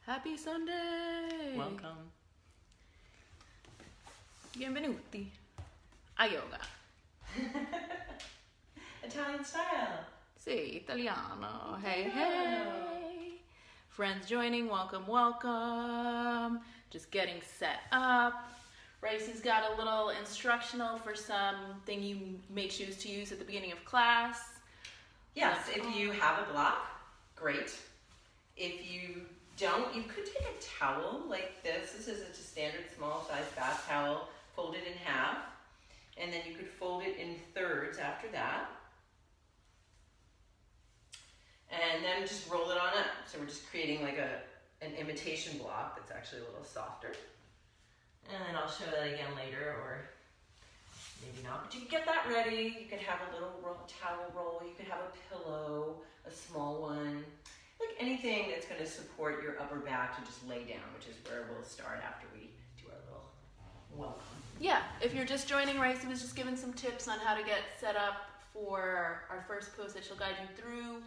Happy Sunday! Welcome. Benvenuti a yoga. Italian style. Sì, italiano. Hey, hey. Friends joining, welcome, welcome. Just getting set up. Raissa's got a little instructional for something you may choose to use at the beginning of class. Yes, if you have a block, great. If you don't, you could take a towel like this. This is a standard small size bath towel, fold it in half, and then you could fold it in thirds after that. And then just roll it on up. So we're just creating like an imitation block that's actually a little softer. And I'll show that again later, or maybe not. But you can get that ready. You could have a little towel roll. You could have a pillow, a small one. Like anything that's going to support your upper back to just lay down, which is where we'll start after we do our little welcome. Yeah, if you're just joining, Raissa was just giving some tips on how to get set up for our first pose that she'll guide you through.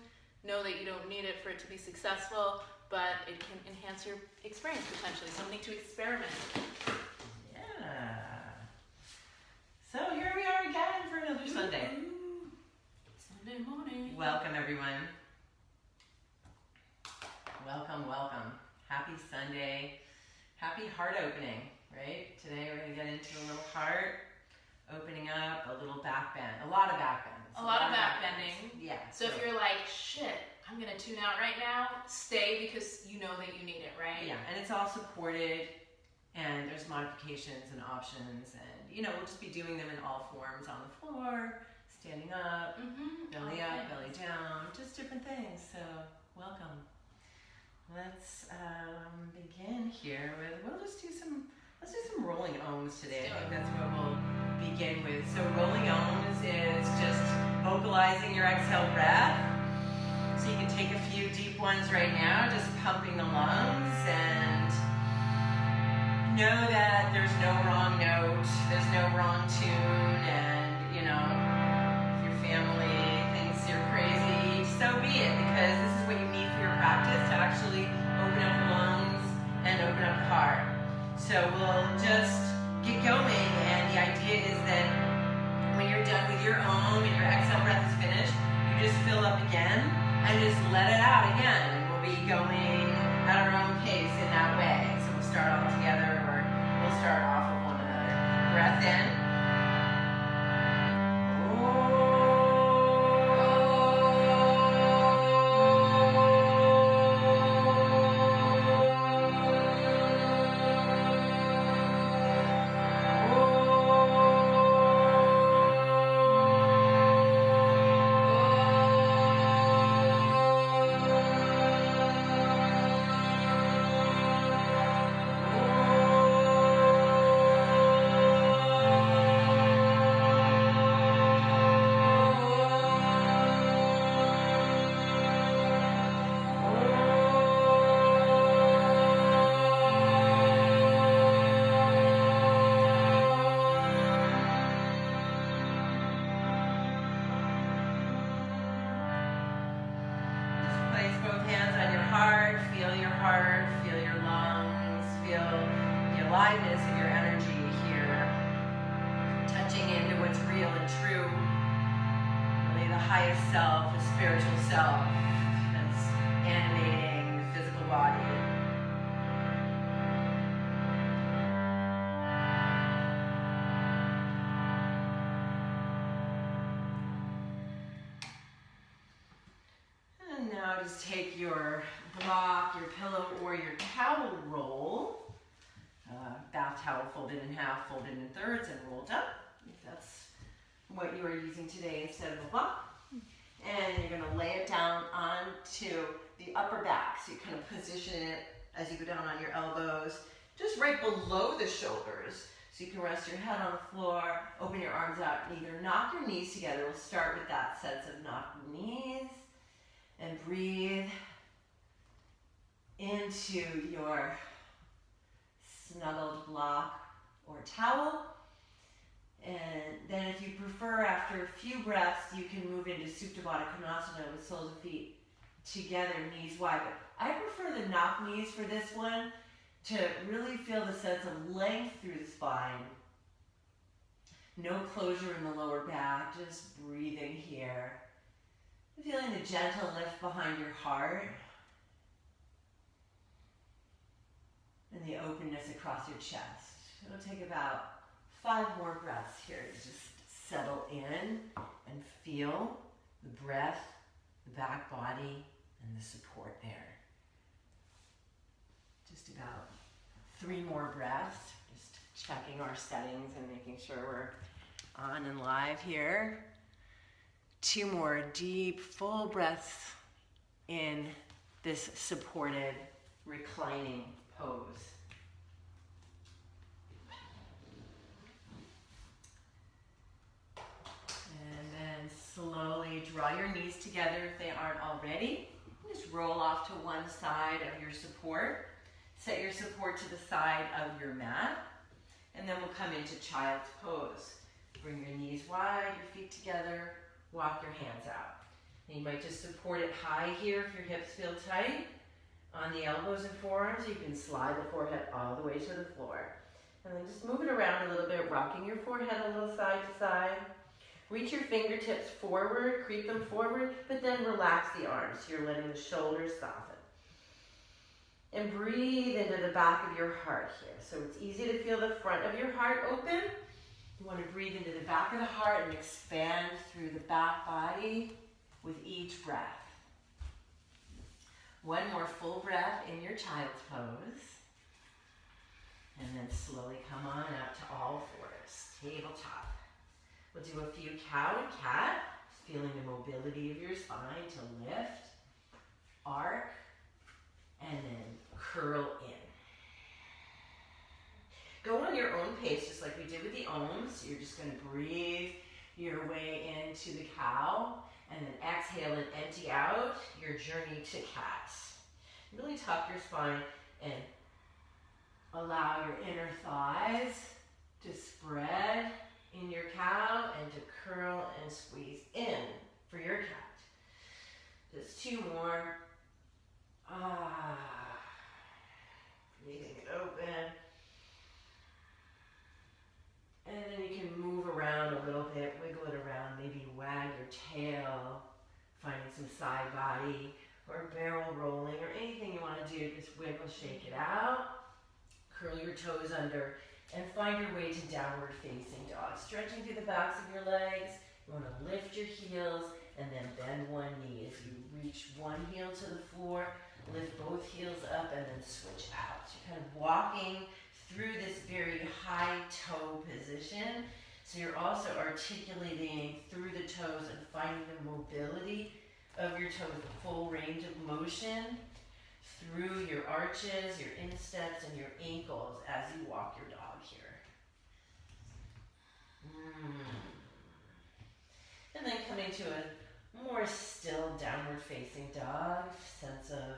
Know that you don't need it for it to be successful, but it can enhance your experience potentially, something to experiment. Yeah. So here we are again for another Sunday. Sunday morning. Welcome everyone. Welcome, welcome. Happy Sunday. Happy heart opening, right? Today we're going to get into a little heart opening up, a little back bend, a lot of back bends. A lot of back bending. Yeah. So if you're like, shit, I'm going to tune out right now, stay because you know that you need it, right? Yeah, and it's all supported, and there's modifications and options, and we'll just be doing them in all forms, on the floor, standing up, belly up, belly down, just different things. So welcome. Let's begin here with, let's do some rolling ohms today. I think that's what we'll begin with. So rolling ohms is just vocalizing your exhale breath. So you can take a few deep ones right now, just pumping the lungs, and know that there's no wrong note, there's no wrong tune, and if your family thinks you're crazy, so be it, because this is what you need for your practice to actually open up the lungs and open up the heart. So we'll just get going, and the idea is that when you're done with your om and your exhale breath is finished, you just fill up again and just let it out again, and we'll be going at our own pace in that way. So we'll start all together, or we'll start off with one another. Breath in. Just take your block, your pillow, or your towel roll, bath towel folded in half, folded in thirds, and rolled up, if that's what you are using today instead of a block. And you're going to lay it down onto the upper back. So you kind of position it as you go down on your elbows, just right below the shoulders. So you can rest your head on the floor, open your arms out, and either knock your knees together. We'll start with that sense of knock the knees. And breathe into your snuggled block or towel. And then if you prefer, after a few breaths, you can move into Supta Baddha Konasana with soles of feet together, knees wide. But I prefer the knock knees for this one to really feel the sense of length through the spine. No closure in the lower back, just breathing here. Feeling the gentle lift behind your heart. And the openness across your chest. It'll take about 5 more breaths here to just settle in and feel the breath, the back body, and the support there. Just about 3 more breaths. Just checking our settings and making sure we're on and live here. 2 more deep, full breaths in this supported, reclining pose. And then slowly draw your knees together if they aren't already. Just roll off to one side of your support. Set your support to the side of your mat. And then we'll come into child's pose. Bring your knees wide, your feet together, walk your hands out. And you might just support it high here if your hips feel tight. On the elbows and forearms, you can slide the forehead all the way to the floor. And then just move it around a little bit, rocking your forehead a little side to side. Reach your fingertips forward, creep them forward, but then relax the arms. So you're letting the shoulders soften. And breathe into the back of your heart here. So it's easy to feel the front of your heart open. You want to breathe into the back of the heart and expand through the back body with each breath. One more full breath in your child's pose. And then slowly come on out to all fours, tabletop. We'll do a few cow and cat, feeling the mobility of your spine to lift, arc, and then curl in. Go on your own pace, just like we did with the ohms. You're just going to breathe your way into the cow, and then exhale and empty out your journey to cat. Really tuck your spine and allow your inner thighs to spread in your cow and to curl and squeeze in for your cat. Just 2 more. Breathing it open. And then you can move around a little bit, wiggle it around, maybe wag your tail, finding some side body or barrel rolling or anything you want to do. Just wiggle, shake it out. Curl your toes under and find your way to downward facing dog. Stretching through the backs of your legs. You want to lift your heels and then bend one knee. As you reach one heel to the floor, lift both heels up and then switch out. So you're kind of walking through this very high toe position. So you're also articulating through the toes and finding the mobility of your toes, the full range of motion through your arches, your insteps, and your ankles as you walk your dog here. And then coming to a more still downward facing dog, sense of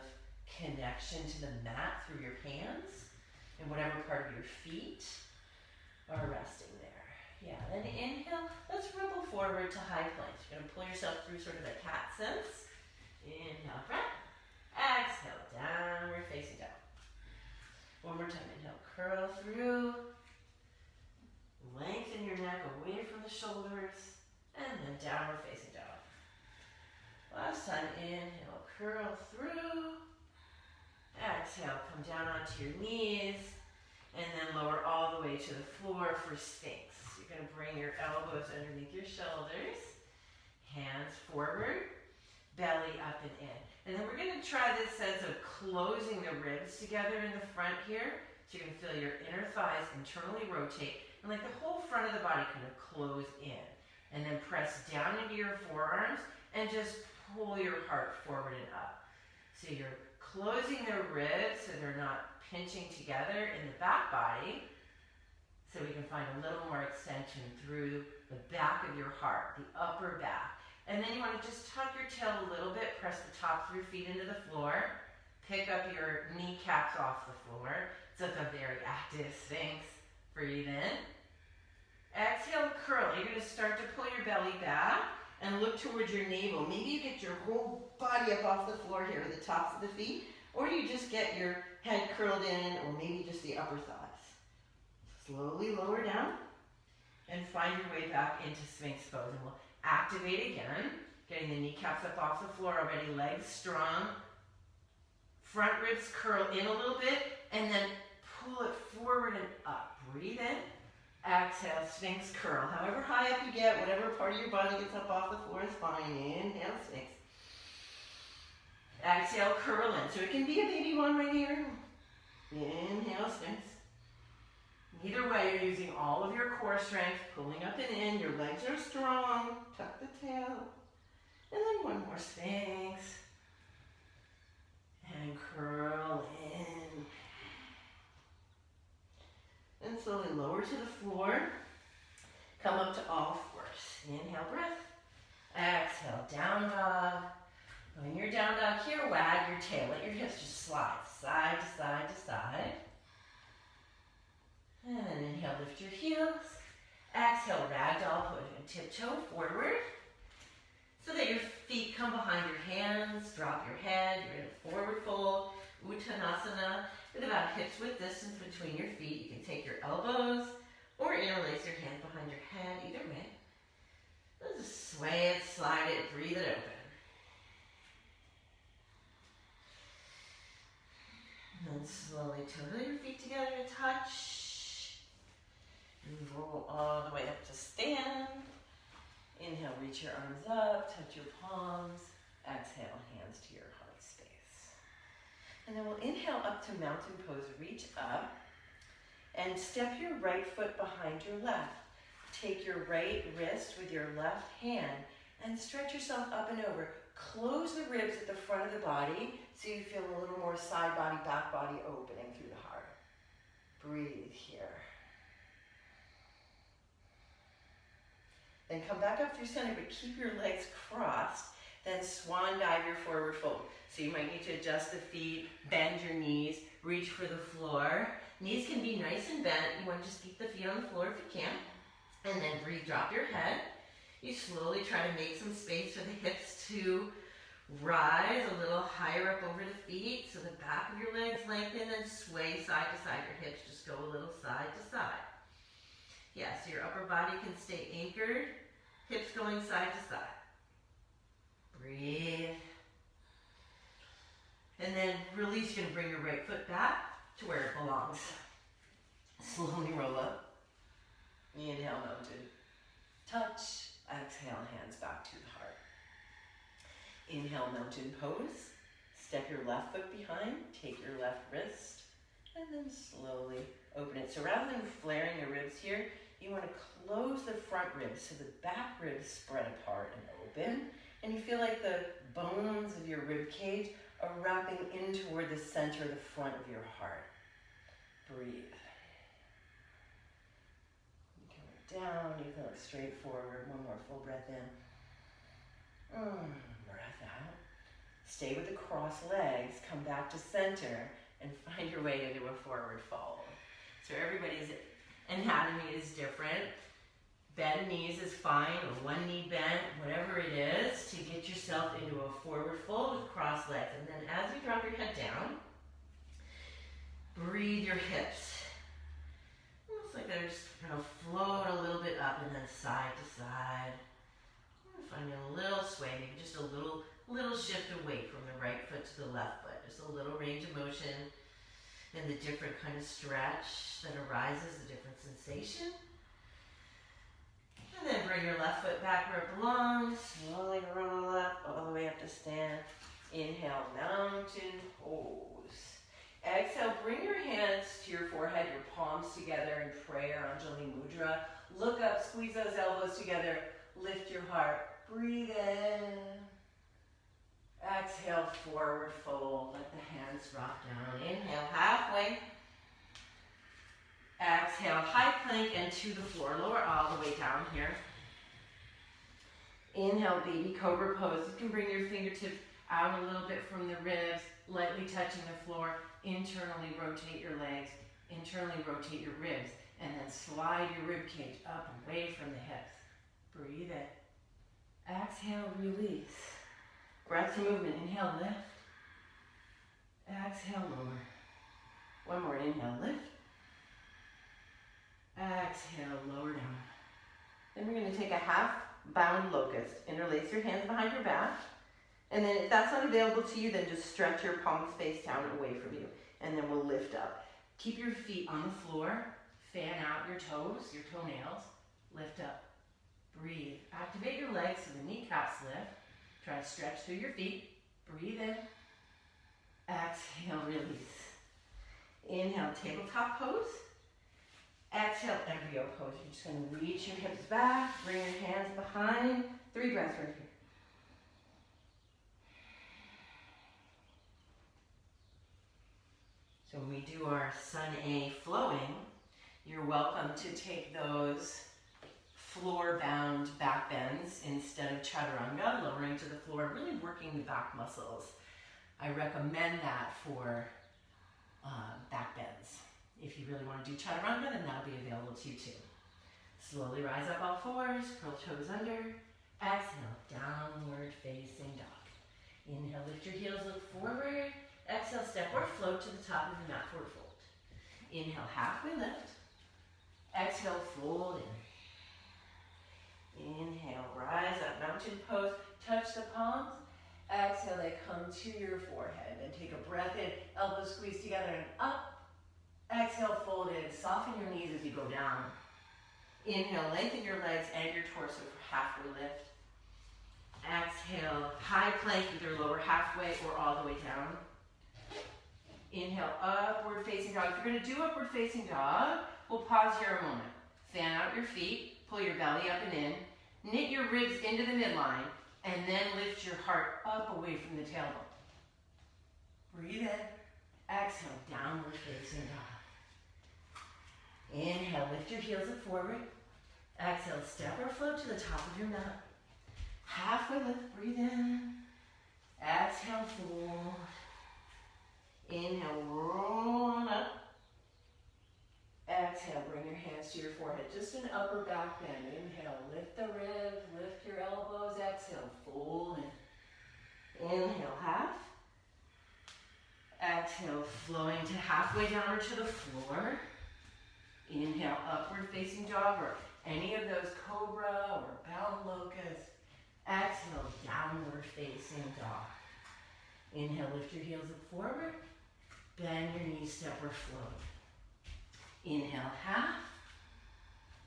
connection to the mat through your hands and whatever part of your feet are resting there. Yeah, then inhale, let's ripple forward to high plank. You're gonna pull yourself through sort of a cat sense. Inhale, front. Exhale, downward facing dog. One more time, inhale, curl through. Lengthen your neck away from the shoulders. And then downward facing dog. Last time, inhale, curl through. Exhale, come down onto your knees. And then lower all the way to the floor for Sphinx. You're going to bring your elbows underneath your shoulders. Hands forward. Belly up and in. And then we're going to try this sense of closing the ribs together in the front here. So you can feel your inner thighs internally rotate. And like the whole front of the body kind of close in. And then press down into your forearms and just pull your heart forward and up. So you're closing the ribs so they're not pinching together in the back body. So we can find a little more extension through the back of your heart, the upper back. And then you want to just tuck your tail a little bit, press the tops of your feet into the floor, pick up your kneecaps off the floor. It's like a very active Sphinx. Breathe in. Exhale, curl. You're going to start to pull your belly back and look towards your navel. Maybe you get your whole body up off the floor here, the tops of the feet, or you just get your head curled in, or maybe just the upper thighs. Slowly lower down and find your way back into Sphinx pose. And we'll activate again, getting the kneecaps up off the floor already, legs strong. Front ribs curl in a little bit, and then pull it forward and up. Breathe in. Exhale, Sphinx curl. However high up you get, whatever part of your body gets up off the floor is fine. Inhale, Sphinx. Exhale, curl in. So it can be a baby one right here. Inhale, Sphinx. Either way, you're using all of your core strength, pulling up and in. Your legs are strong. Tuck the tail. And then one more Sphinx. And curl in. And slowly lower to the floor. Come up to all fours. Inhale, breath. Exhale, down dog. When you're down dog here, wag your tail. Let your hips just slide side to side to side. And then inhale, lift your heels. Exhale, ragdoll, put a tiptoe forward so that your feet come behind your hands. Drop your head. You're in a forward fold, Uttanasana, with about hips width distance between your feet. You can take your elbows or interlace your hands behind your head, either way. Just sway it, slide it, breathe it open. And then slowly toe your feet together to touch. And roll all the way up to stand. Inhale, reach your arms up, touch your palms. Exhale, hands to your heart space. And then we'll inhale up to mountain pose, reach up, and step your right foot behind your left. Take your right wrist with your left hand and stretch yourself up and over. Close the ribs at the front of the body so you feel a little more side body, back body opening through the heart. Breathe here. Then come back up through center, but keep your legs crossed. Then swan dive your forward fold. So you might need to adjust the feet, bend your knees, reach for the floor. Knees can be nice and bent. You want to just keep the feet on the floor if you can. And then breathe, drop your head. You slowly try to make some space for the hips to rise a little higher up over the feet so the back of your legs lengthen and sway side to side. Your hips just go a little side to side. Yeah, so your upper body can stay anchored, hips going side to side. Breathe. And then release. You're going to bring your right foot back to where it belongs. Slowly roll up. Inhale, mountain. Touch. Exhale, hands back to the heart. Inhale, mountain pose. Step your left foot behind. Take your left wrist. And then slowly open it. So rather than flaring your ribs here, you want to close the front ribs so the back ribs spread apart and open. And you feel like the bones of your rib cage are wrapping in toward the center of the front of your heart. Breathe. Down, you can look straight forward. One more full breath in. Breath out. Stay with the crossed legs. Come back to center and find your way into a forward fold. So everybody's anatomy is different. Bend knees is fine, or one knee bent, whatever it is, to get yourself into a forward fold with crossed legs. And then as you drop your head down, breathe your hips. Almost like they're just going to float a little bit up and then side to side. Finding a little sway, maybe just a little shift away from the right foot to the left foot. Just a little range of motion and the different kind of stretch that arises, the different sensation. And then bring your left foot back where it belongs. Slowly roll up all the way up to stand. Inhale, mountain pose. Exhale, bring your hands to your forehead, your palms together in prayer, Anjali Mudra. Look up, squeeze those elbows together, lift your heart. Breathe in. Exhale, forward fold. Let the hands drop down. Inhale, halfway. Exhale, high plank and to the floor. Lower all the way down here. Inhale, baby cobra pose. You can bring your fingertips out a little bit from the ribs, lightly touching the floor. Internally rotate your legs. Internally rotate your ribs. And then slide your rib cage up away from the hips. Breathe in. Exhale, release. Breath to movement. Inhale, lift. Exhale, lower. One more. Inhale, lift. Exhale, lower down. Then we're going to take a half bound locust. Interlace your hands behind your back. And then if that's not available to you, then just stretch your palms face down away from you. And then we'll lift up. Keep your feet on the floor. Fan out your toes, your toenails. Lift up. Breathe. Activate your legs so the kneecaps lift. Try to stretch through your feet. Breathe in. Exhale, release. Inhale, tabletop pose. Exhale, embryo pose. You're just going to reach your hips back. Bring your hands behind. 3 breaths right here. So when we do our Sun A flowing, you're welcome to take those floor-bound back bends instead of chaturanga, lowering to the floor, really working the back muscles. I recommend that for back bends. If you really want to do chaturanga, then that'll be available to you too. Slowly rise up all fours, curl toes under. Exhale, downward facing dog. Inhale, lift your heels, look forward. Exhale, step or float to the top of the mat, forward fold. Inhale, halfway lift. Exhale, fold in. Inhale, rise up, mountain pose. Touch the palms. Exhale, they come to your forehead. And take a breath in, elbows squeeze together and up. Exhale, fold in. Soften your knees as you go down. Inhale, lengthen your legs and your torso for halfway lift. Exhale, high plank, either lower halfway or all the way down. Inhale, upward facing dog. If you're going to do upward facing dog, we'll pause here a moment. Fan out your feet, pull your belly up and in. Knit your ribs into the midline, and then lift your heart up away from the tailbone. Breathe in. Exhale, downward facing dog. Inhale, lift your heels up forward. Exhale, step or float to the top of your mat. Halfway lift, breathe in. Exhale, fold. Inhale, roll on up. Exhale, bring your hands to your forehead. Just an upper back bend. Inhale, lift the ribs, lift your elbows. Exhale, fold in. Inhale, half. Exhale, flowing to halfway down or to the floor. Inhale, upward facing dog or any of those cobra or bound locust. Exhale, downward facing dog. Inhale, lift your heels up forward. Bend your knees, step or float. Inhale, half.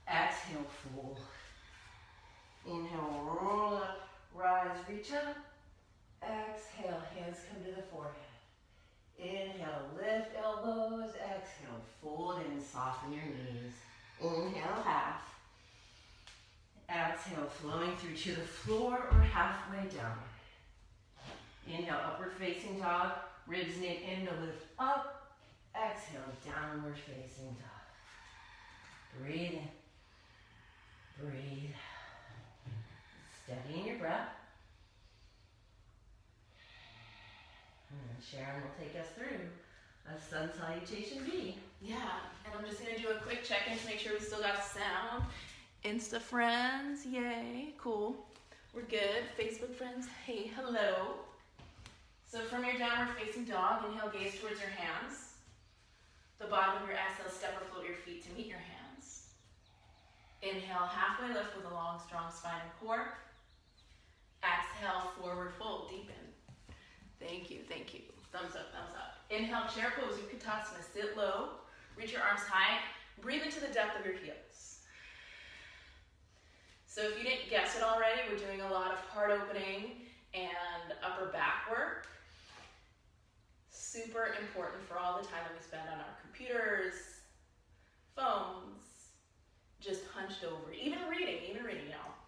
Exhale, fold. Inhale, roll up, rise, reach up. Exhale, hands come to the forehead. Inhale, lift elbows. Exhale, fold in, soften your knees. Inhale, half. Exhale, flowing through to the floor or halfway down. Inhale, upward facing dog. Ribs knit in to lift up. Exhale, downward facing dog. Breathe in. Breathe. Steady in your breath. And then Sharon will take us through a sun salutation B. Yeah, and I'm just gonna do a quick check-in to make sure we still got sound. Insta friends, yay, cool. We're good. Facebook friends, hey, hello. So from your downward facing dog, inhale, gaze towards your hands. The bottom of your exhale, step or float your feet to meet your hands. Inhale, halfway lift with a long, strong spine and core. Exhale, forward fold, deepen. Thank you, thank you. Thumbs up, thumbs up. Inhale, chair pose, Utkatasana, sit low. Reach your arms high. Breathe into the depth of your heels. So if you didn't guess it already, we're doing a lot of heart opening and upper back work. Super important for all the time that we spend on our computers, phones, just hunched over, even reading, y'all.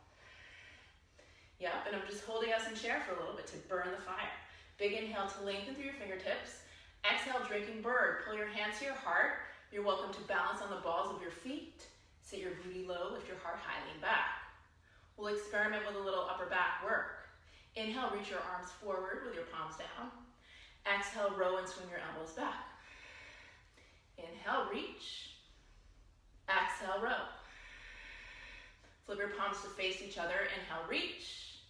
Yep, and I'm just holding us in chair for a little bit to burn the fire. Big inhale to lengthen through your fingertips. Exhale, drinking bird. Pull your hands to your heart. You're welcome to balance on the balls of your feet. Sit your booty low, lift your heart high, lean back. We'll experiment with a little upper back work. Inhale, reach your arms forward with your palms down. Exhale, row and swing your elbows back. Inhale, reach. Exhale, row. Flip your palms to face each other. Inhale, reach.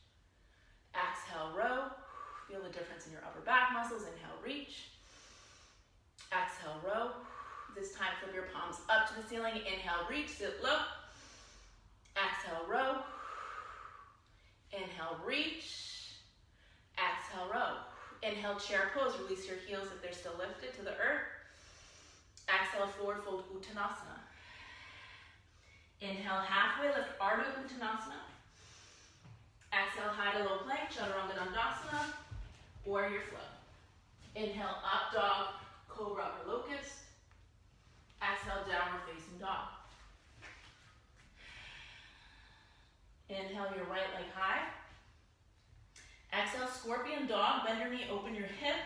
Exhale, row. Feel the difference in your upper back muscles. Inhale, reach. Exhale, row. This time, flip your palms up to the ceiling. Inhale, reach, sit low. Exhale, row. Inhale, reach. Exhale, row. Inhale, chair pose. Release your heels if they're still lifted to the earth. Exhale, forward fold, Uttanasana. Inhale, halfway lift, Ardha Uttanasana. Exhale, high to low plank, Chaturanga Dandasana, warrior flow. Inhale, up dog, cobra or locust. Exhale, downward facing dog. Inhale, your right leg high. Exhale, scorpion dog, bend your knee, open your hip.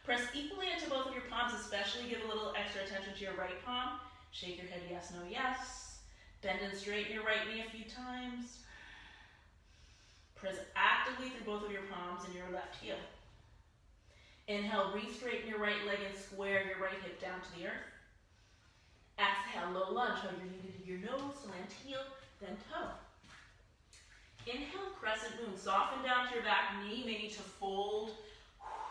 Press equally into both of your palms, especially give a little extra attention to your right palm. Shake your head yes, no, yes. Bend and straighten your right knee a few times. Press actively through both of your palms and your left heel. Inhale, re-straighten your right leg and square your right hip down to the earth. Exhale, low lunge, hug your knee to your nose, land heel, then toe. Inhale, crescent moon, soften down to your back knee, may need to fold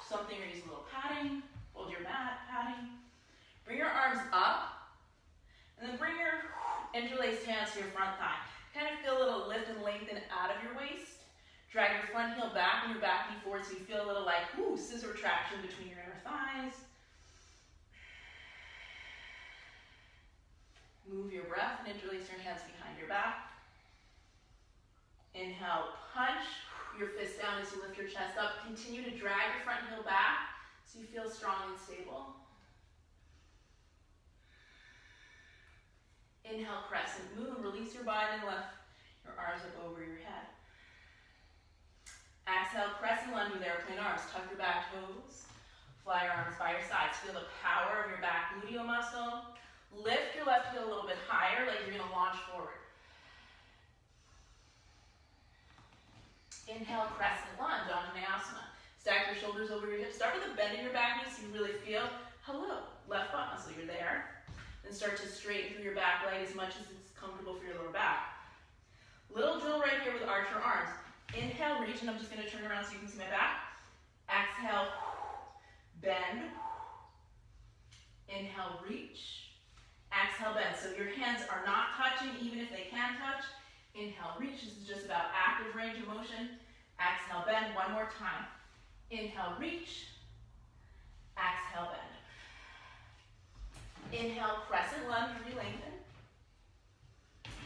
something or use a little padding, fold your mat, padding. Bring your arms up, and then bring your interlaced hands to your front thigh. Kind of feel a little lift and lengthen out of your waist. Drag your front heel back and your back knee forward so you feel a little like, scissor traction between your inner thighs. Move your breath and interlace your hands behind your back. Inhale, punch your fist down as you lift your chest up. Continue to drag your front heel back so you feel strong and stable. Inhale, crescent moon. Release your bind and lift your arms up over your head. Exhale, crescent lunge with airplane arms. Tuck your back toes. Fly your arms by your sides. Feel the power of your back gluteal muscle. Lift your left heel a little bit higher, like you're going to launch forward. Inhale, crescent lunge, Anjaneyasana. Stack your shoulders over your hips. Start with a bend in your back knee so you really feel, hello, left butt muscle, you're there. Then start to straighten through your back leg as much as it's comfortable for your lower back. Little drill right here with arch your arms. Inhale, reach, and I'm just going to turn around so you can see my back. Exhale, bend. Inhale, reach. Exhale, bend. So your hands are not touching even if they can touch. Inhale, reach. This is just about active range of motion. Exhale, bend. One more time. Inhale, reach. Exhale, bend. Inhale, crescent lunge, re-lengthen.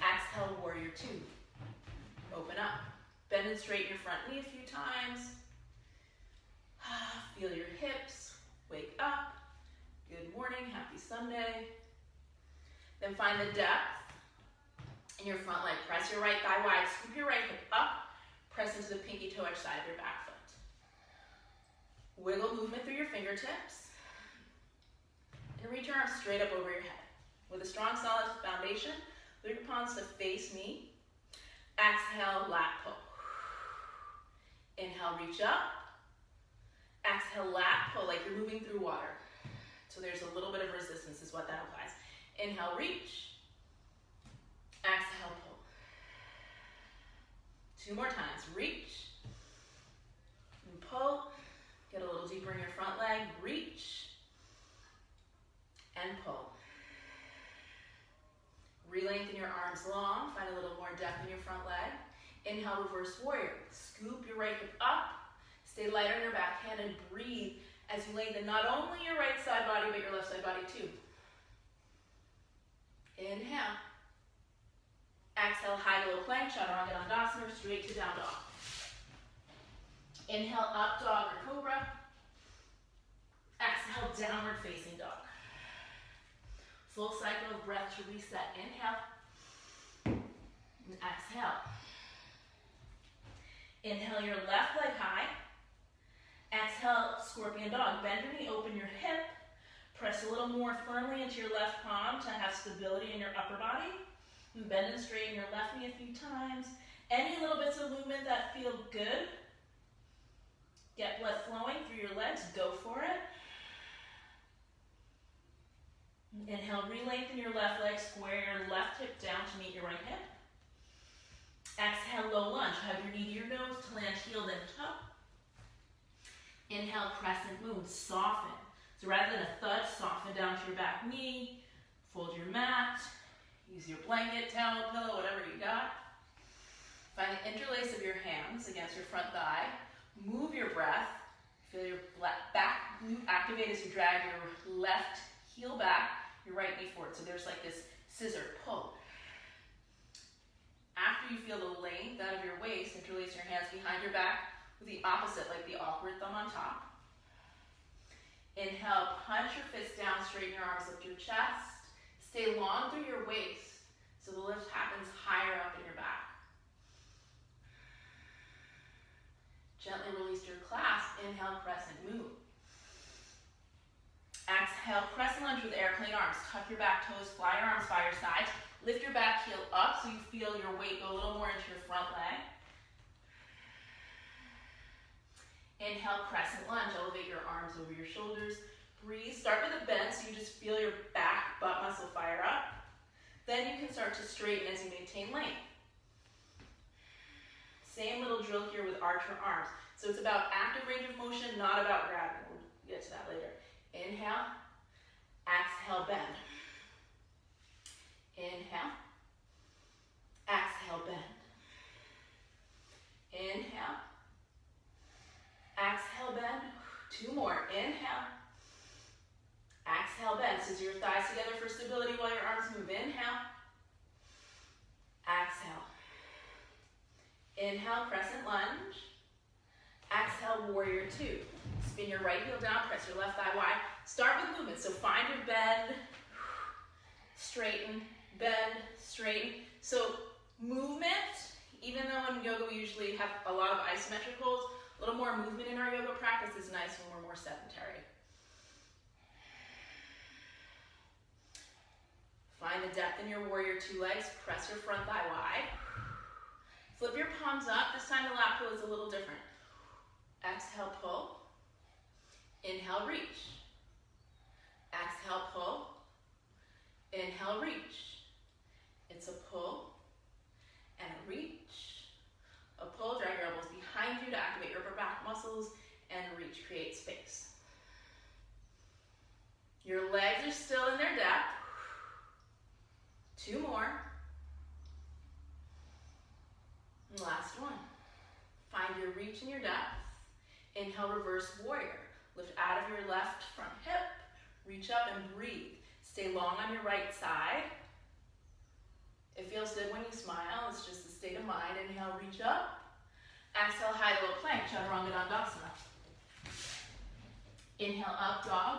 Exhale, warrior two. Open up. Bend and straighten your front knee a few times. Feel your hips. Wake up. Good morning. Happy Sunday. Then find the depth in your front leg. Press your right thigh wide. Scoop your right hip up. Press into the pinky toe edge side of your back foot. Wiggle movement through your fingertips. And reach your arms straight up over your head. With a strong, solid foundation, lift your palms to face me. Exhale, lat pull. Inhale, reach up. Exhale, lat pull, like you're moving through water. So there's a little bit of resistance is what that implies. Inhale, reach. Exhale, pull. Two more times. Reach. And pull. Get a little deeper in your front leg. Reach. And pull. Re-lengthen your arms long. Find a little more depth in your front leg. Inhale, reverse warrior. Scoop your right hip up. Stay light on your back hand and breathe as you lengthen not only your right side body, but your left side body too. Inhale. Exhale, high to low plank, Chaturanga Dandasana, straight to down dog. Inhale, up dog or cobra. Exhale, downward facing dog. Full cycle of breath to reset. Inhale. And exhale. Inhale your left leg high. Exhale, scorpion dog. Bend your knee, open your hip. Press a little more firmly into your left palm to have stability in your upper body. And bend and straighten your left knee a few times. Any little bits of movement that feel good. Get blood flowing through your legs. Go for it. Inhale, re-lengthen your left leg. Square your left hip down to meet your right hip. Exhale, low lunge. Hug your knee to your nose to land heel then toe. Inhale, crescent moon, soften. So rather than a thud, soften down to your back knee, fold your mat, use your blanket, towel, pillow, whatever you got. Find the interlace of your hands against your front thigh. Move your breath. Feel your back glute activate as you drag your left heel back, your right knee forward. So there's like this scissor pull. After you feel the length out of your waist, interlace your hands behind your back with the opposite, like the awkward thumb on top. Inhale, punch your fists down, straighten your arms, lift your chest. Stay long through your waist, so the lift happens higher up in your back. Gently release your clasp. Inhale, crescent moon. Exhale, crescent lunge with airplane arms. Tuck your back toes, fly your arms by your sides. Lift your back heel up so you feel your weight go a little more into your front leg. Inhale, crescent lunge. Elevate your arms over your shoulders. Breathe. Start with a bend so you just feel your back butt muscle fire up. Then you can start to straighten as you maintain length. Same little drill here with archer arms. So it's about active range of motion, not about grabbing. We'll get to that later. Inhale. Exhale, bend. Inhale. Exhale, bend. Inhale. Exhale, bend. Two more. Inhale. Exhale, bend. Scissor your thighs together for stability while your arms move. Inhale. Exhale. Inhale, crescent lunge. Exhale, warrior two. Spin your right heel down, press your left thigh wide. Start with movement. So find your bend, straighten, bend, straighten. So movement, even though in yoga we usually have a lot of isometric holds, a little more movement in our yoga practice is nice when we're more sedentary. Find the depth in your warrior two legs. Press your front thigh wide. Flip your palms up. This time the lat pull is a little different. Exhale, pull. Inhale, reach. Exhale, pull. Inhale, reach. It's a pull and a reach. A pull, drag your elbows behind you to activate your upper back muscles, and a reach, create space. Your legs are still in their depth. Two more. And last one. Find your reach and your depth. Inhale, reverse warrior. Lift out of your left front hip. Reach up and breathe. Stay long on your right side. It feels good when you smile. It's just a state of mind. Inhale, reach up. Exhale, high to low plank, chaturanga dandasana. Inhale, up dog.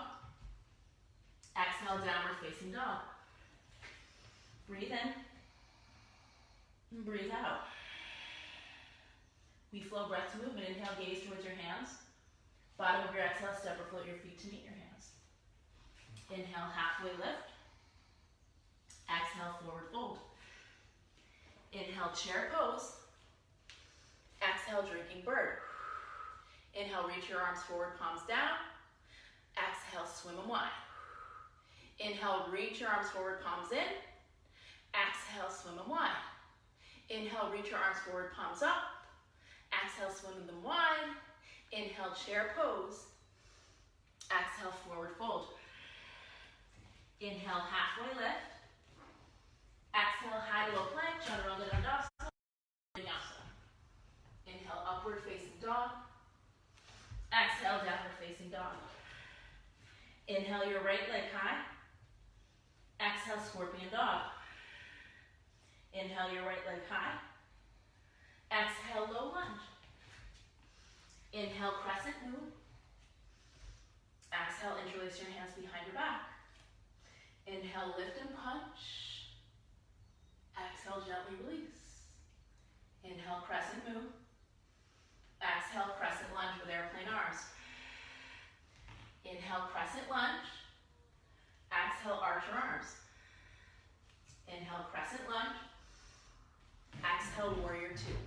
Exhale, downward facing dog. Breathe in. And breathe out. We flow breath to movement. Inhale, gaze towards your hands. Bottom of your exhale, step or float your feet to meet your hands. Inhale, halfway lift. Exhale, forward fold. Inhale, chair pose. Exhale, drinking bird. Inhale, reach your arms forward, palms down. Exhale, swim them wide. Inhale, reach your arms forward, palms in. Exhale, swim them wide. Inhale, reach your arms forward, palms up. Exhale, swim them wide. Inhale, chair pose. Exhale, forward fold. Inhale, halfway lift. Exhale, high to low plank, chaturanga dandasana. Vinyasa. Inhale, upward facing dog. Exhale, downward facing dog. Inhale, your right leg high. Exhale, scorpion dog. Inhale, your right leg high. Exhale, low lunge. Inhale, crescent moon. Exhale, interlace your hands behind your back. Inhale, lift and punch. Exhale, gently release. Inhale, crescent moon. Exhale, crescent lunge with airplane arms. Inhale, crescent lunge. Exhale, arch your arms. Inhale, crescent lunge. Exhale, warrior two.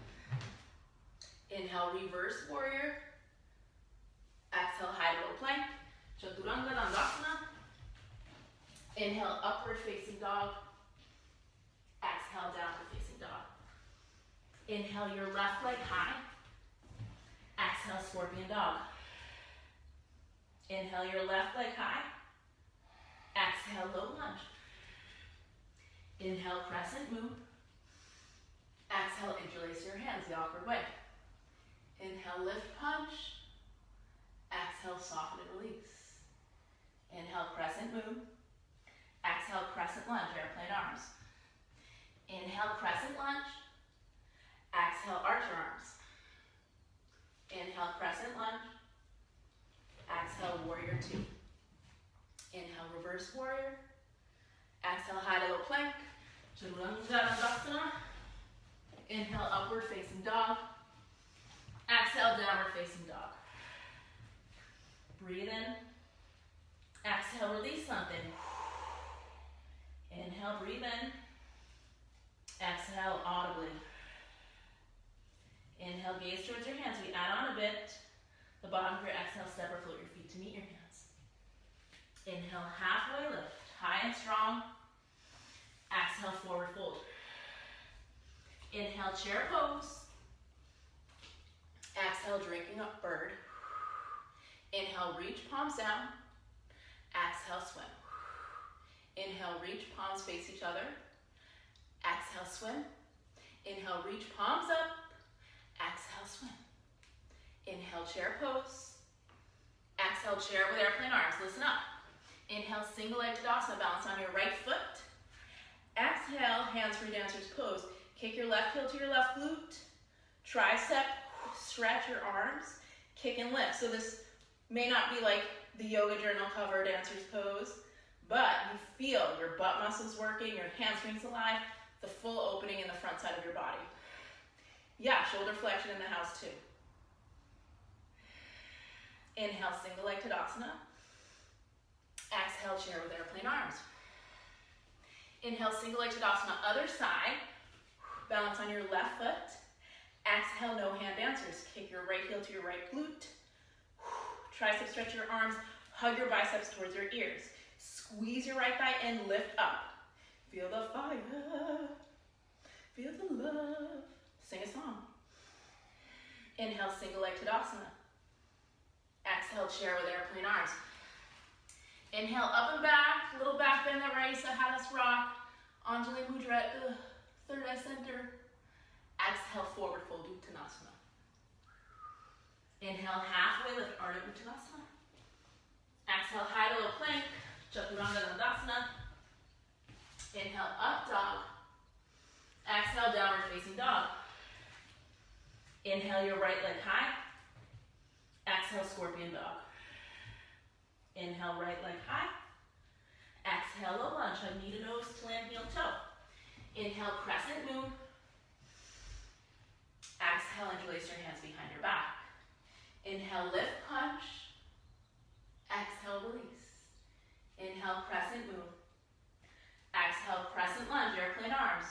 Inhale, reverse warrior. Exhale, high to low plank, chaturanga dandasana. Inhale, upward facing dog. Exhale, downward facing dog. Inhale your left leg high. Exhale, scorpion dog. Inhale your left leg high. Exhale, low lunge. Inhale, crescent moon. Exhale, interlace your hands the awkward way. Inhale, lift punch. Exhale, soften and release. Inhale, crescent moon. Exhale, crescent lunge, airplane arms. Inhale, crescent lunge. Exhale, arch your arms. Inhale, crescent lunge. Exhale, warrior two. Inhale, reverse warrior. Exhale, high to low plank. Chaturanga. Inhale, upward facing dog. Exhale, downward facing dog. Breathe in. Exhale, release something. Inhale, breathe in. Exhale, audibly. Inhale, gaze towards your hands. We add on a bit. The bottom of your exhale, step or float your feet to meet your hands. Inhale, halfway lift, high and strong. Exhale, forward fold. Inhale, chair pose. Exhale, drinking up bird. Inhale, reach palms down. Exhale, swim. Inhale, reach palms face each other. Exhale, swim. Inhale, reach palms up. Exhale, swim. Inhale, chair pose. Exhale, chair with airplane arms. Listen up. Inhale, single leg Tadasana, balance on your right foot. Exhale, hands-free dancer's pose. Kick your left heel to your left glute. Tricep, stretch your arms. Kick and lift. So this may not be like the yoga journal cover dancer's pose, but you feel your butt muscles working, your hamstrings alive, the full opening in the front side of your body. Yeah, shoulder flexion in the house too. Inhale, single leg Tadasana. Exhale, chair with airplane arms. Inhale, single leg Tadasana, other side. Balance on your left foot. Exhale, no hand dancers. Kick your right heel to your right glute. Tricep, stretch your arms. Hug your biceps towards your ears. Squeeze your right thigh in, lift up. Feel the fire. Feel the love. Sing a song. Inhale, single leg Tadasana. Exhale, chair with airplane arms. Inhale, up and back, little back bend, that raissa, Hatha rock. Anjali Mudra at the third eye center. Exhale, forward fold, Uttanasana. Inhale, halfway lift, Ardha Uttanasana. Exhale, high to low plank, Chaturanga Dandasana. Inhale, up dog. Exhale, downward facing dog. Inhale, your right leg high. Exhale, scorpion dog. Inhale, right leg high. Exhale, low lunge, hug knee to nose, slant heel toe. Inhale, crescent moon. Exhale, interlace your hands behind your back. Inhale, lift punch. Exhale, release. Inhale, crescent moon. Exhale, crescent lunge, airplane arms.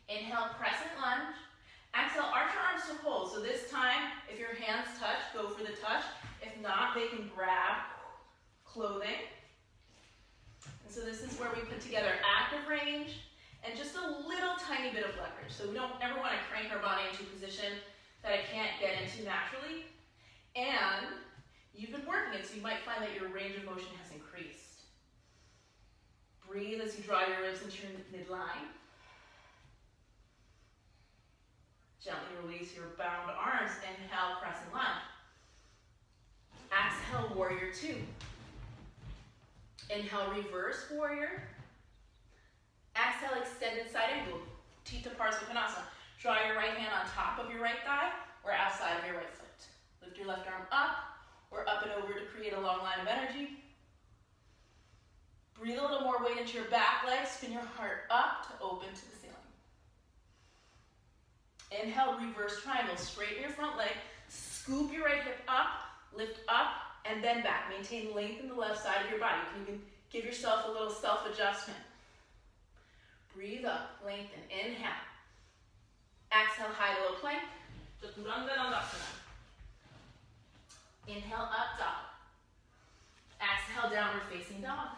Inhale, crescent lunge. Exhale, arch your arms to hold. So this time, if your hands touch, go for the touch. If not, they can grab clothing. And so this is where we put together active range and just a little tiny bit of leverage. So we don't ever want to crank our body into a position that it can't get into naturally. And you've been working it, so you might find that your range of motion has increased. Breathe as you draw your ribs into your midline. Gently release your bound arms. Inhale, crescent lunge. Exhale, warrior two. Inhale, reverse warrior. Exhale, extended side angle, Tita Parsvakonasana. Draw your right hand on top of your right thigh or outside of your right foot. Lift your left arm up or up and over to create a long line of energy. Breathe a little more weight into your back leg. Spin your heart up to open to the ceiling. Inhale, reverse triangle. Straighten your front leg. Scoop your right hip up. Lift up and then back. Maintain length in the left side of your body. You can even give yourself a little self-adjustment. Breathe up, lengthen, inhale. Exhale, high to low plank. Chaturanga Dandasana. Inhale, up dog. Exhale, downward facing dog.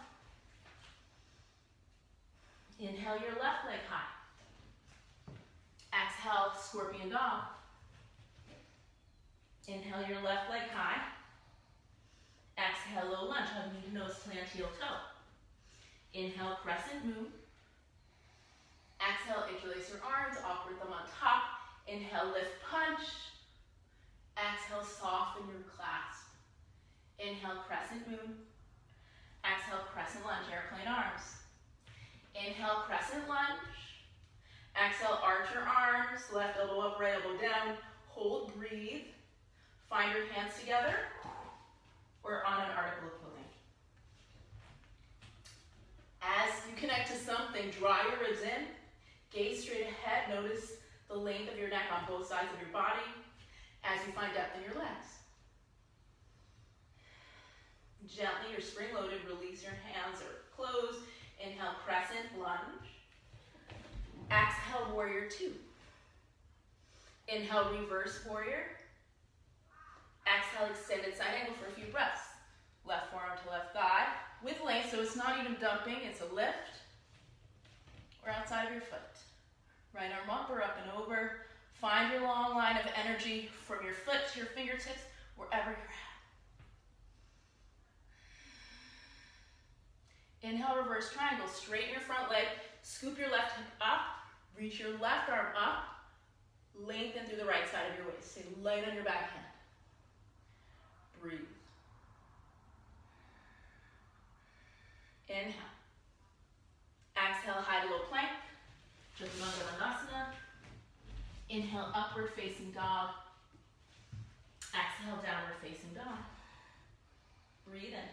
Inhale, your left leg high. Exhale. Exhale, scorpion dog. Inhale your left leg high. Exhale, low lunge, hugging your nose, plant heel toe. Inhale, crescent moon. Exhale, interlace your arms, awkward thumb on top. Inhale, lift, punch. Exhale, soften your clasp. Inhale, crescent moon. Exhale, crescent lunge, airplane arms. Inhale, crescent lunge. Exhale, arch your arms, left elbow up, right elbow down. Hold, breathe. Find your hands together or on an article of clothing. As you connect to something, draw your ribs in. Gaze straight ahead. Notice the length of your neck on both sides of your body as you find depth in your legs. Gently or spring loaded, release your hands or close. Inhale, crescent lunge. Exhale, warrior two. Inhale, reverse warrior. Exhale, extended side angle for a few breaths. Left forearm to left thigh with length, so it's not even dumping, it's a lift. Or outside of your foot. Right arm up or up and over. Find your long line of energy from your foot to your fingertips, wherever you're at. Inhale, reverse triangle. Straighten your front leg. Scoop your left hip up. Reach your left arm up. Lengthen through the right side of your waist. Stay light on your back hand. Breathe. Inhale. Exhale, high to low plank. Chaturanga. Inhale, upward facing dog. Exhale, downward facing dog. Breathe in.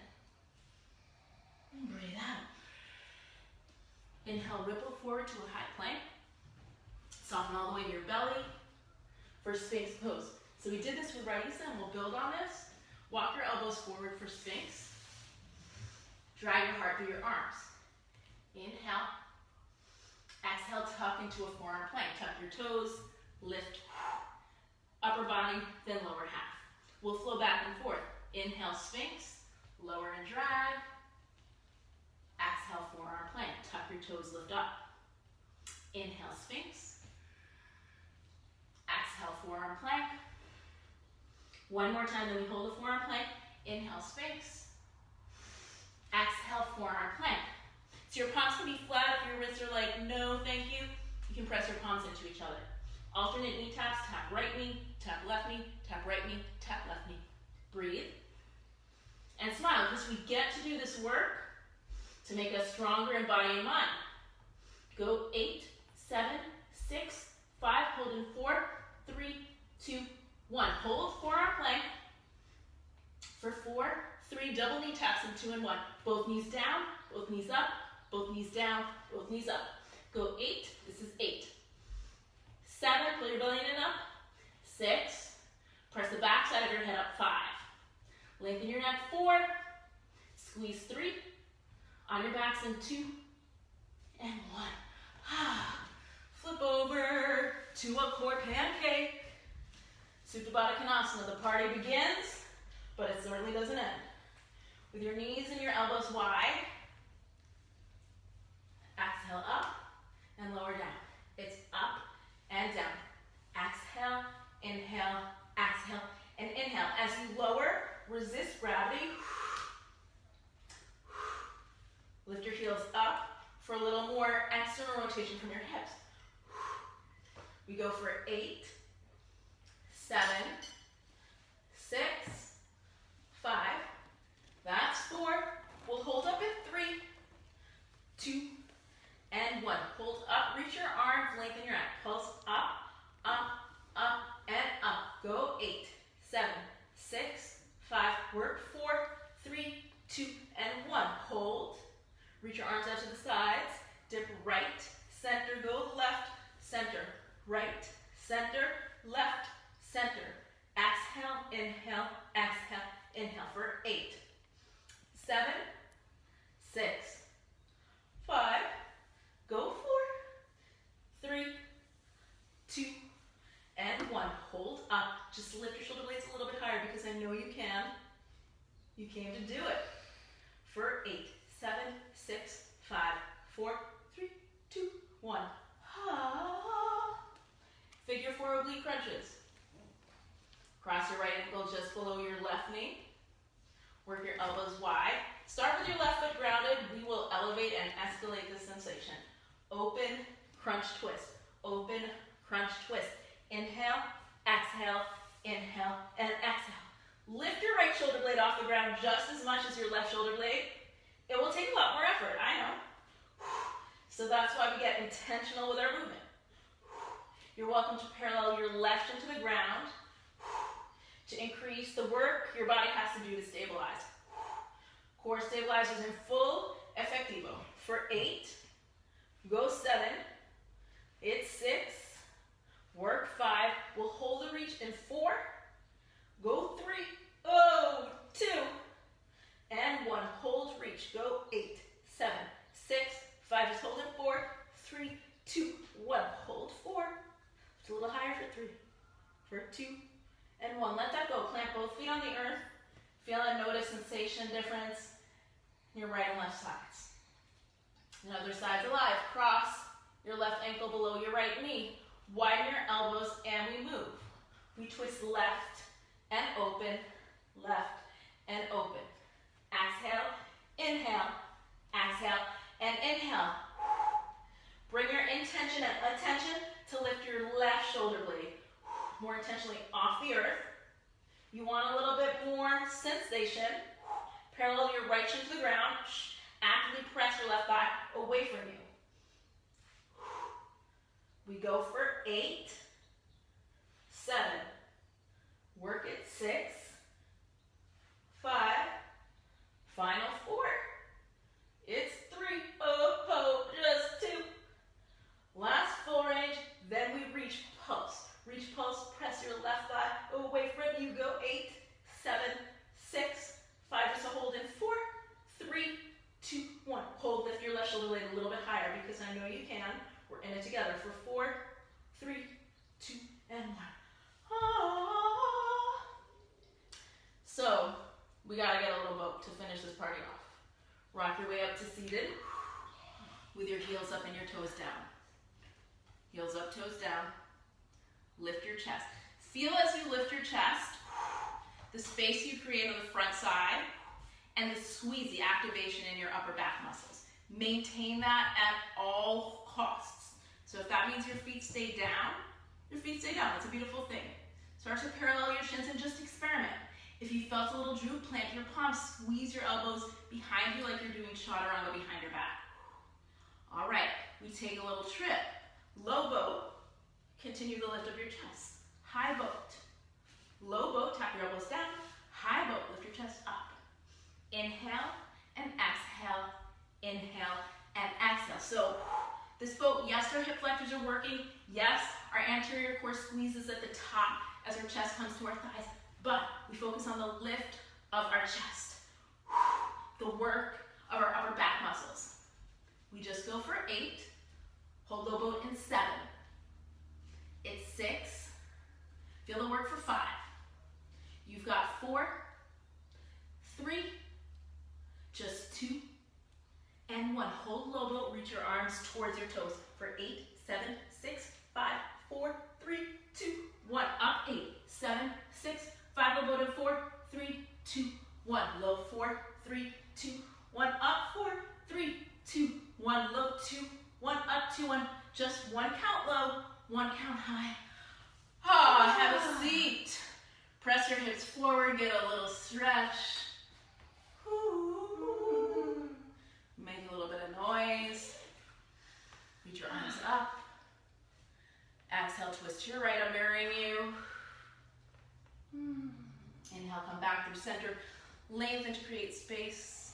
And breathe out. Inhale, ripple forward to a high plank. Soften all the way to your belly for Sphinx pose. So we did this with raissa and we'll build on this. Walk your elbows forward for Sphinx. Drag your heart through your arms. Inhale. Exhale, tuck into a forearm plank. Tuck your toes, lift upper body, then lower half. We'll flow back and forth. Inhale, Sphinx, lower and drag. Exhale, forearm plank. Tuck your toes, lift up. Inhale, Sphinx. Exhale, forearm plank. One more time, then we hold the forearm plank. Inhale, Sphinx. Exhale, forearm plank. So your palms can be flat if your wrists are like, no, thank you. You can press your palms into each other. Alternate knee taps, tap right knee, tap left knee, tap right knee, tap left knee. Breathe. And smile, because we get to do this work to make us stronger in body and mind. Go 8, 7, 6, 5, hold in 4, 3, 2, 1. Hold forearm plank for 4, 3, double knee taps in 2 and 1. Both knees down, both knees up, both knees down, both knees up. Go 8, this is 8. 7, pull your belly in and up. 6, press the back side of your head up. 5, lengthen your neck. 4, squeeze 3, on your backs in 2 and 1. Flip over to a core pancake. Supta Baddha Konasana. The party begins, but it certainly doesn't end. With your knees and your elbows wide, exhale up and lower down. It's up and down. Exhale, inhale, exhale, and inhale. As you lower, resist gravity. Lift your heels up for a little more external rotation from your hips. We go for 8, 7, 6, 5. That's 4. We'll hold up at 3, 2, and 1. Hold up, reach your arms, lengthen your neck. Pulse up, up, up, and up. Go 8, 7, 6, 5. Work 4, 3, 2, and 1. Hold. Reach your arms out to the sides. Dip right, center, go left, center, right, center, left, center. Exhale, inhale, exhale, inhale for 8, 7, 6, 5. Go 4, 3, 2, and 1. Hold up. Just lift your shoulder blades a little bit higher because I know you can. You came to do it. For 8, 7, 6, 5, 4, 3, 2, 1. Figure 4 oblique crunches. Cross your right ankle just below your left knee. Work your elbows wide. Start with your left foot grounded. We will elevate and escalate the sensation. Open, crunch, twist. Open, crunch, twist. Inhale, exhale, inhale, and exhale. Lift your right shoulder blade off the ground just as much as your left shoulder blade. It will take a lot more effort, I know. So that's why we get intentional with our movement. You're welcome to parallel your left shin to the ground. To increase the work your body has to do to stabilize. Core stabilizers in full effectivo. For 8, go 7, it's 6, work 5, we'll hold the reach in 4, go 3, oh, 2, and 1, hold reach, go 8, 7, 6, 5, just hold in 4, 3, 2, 1, hold 4, it's a little higher for 3, for 2, and 1. Let that go. Plant both feet on the earth. Feel and notice sensation difference in your right and left sides. And other side's alive. Cross your left ankle below your right knee. Widen your elbows and we move. We twist left and open, left and open. Exhale, inhale, exhale, and inhale. Bring your intention and attention to lift your left shoulder blade more intentionally off the earth. You want a little bit more sensation. Parallel your right shin to the ground. Actively press your left thigh away from you. We go for 8, 7, work it 6, 5, final 4, it's 3, oh, just 2, last full range, then we reach pulse. Reach pulse, press your left thigh away from you. Go 8, 7, 6, 5, just a hold in 4, 3, 2, 1. Hold, lift your left shoulder blade a little bit higher because I know you can. We're in it together for 4, 3, 2, and 1. Ah. So, we gotta get a little boat to finish this party off. Rock your way up to seated with your heels up and your toes down. Heels up, toes down. Lift your chest. Feel as you lift your chest, the space you create on the front side, and the squeeze, the activation in your upper back muscles. Maintain that at all costs. So if that means your feet stay down, your feet stay down. That's a beautiful thing. Start to parallel your shins and just experiment. If you felt a little droop, plant your palms, squeeze your elbows behind you like you're doing chaturanga behind your back. All right, we take a little trip. Low boat. Continue to lift up your chest. High boat. Low boat, tap your elbows down. High boat, lift your chest up. Inhale and exhale. Inhale and exhale. So this boat, yes, our hip flexors are working. Yes, our anterior core squeezes at the top as our chest comes to our thighs. But we focus on the lift of our chest. The work of our upper back muscles. We just go for 8. Hold low boat in 7. It's 6. Feel the work for 5. You've got 4, 3, just 2, and 1. Hold low boat, reach your arms towards your toes for 8, 7, 6, 5, 4, 3, 2, 1. Up 8, 7, 6, 5, low boat in 4, 3, 2, 1. Low 4, 3, 2, 1. Up 4, 3, 2, 1. Low 2, 1. Up 2, 1. Just 1 count low. 1 count high. Ah, have a seat. Press your hips forward, get a little stretch. Ooh. Make a little bit of noise. Reach your arms up. Exhale, twist to your right, I'm mirroring you. Inhale, come back through center. Lengthen to create space.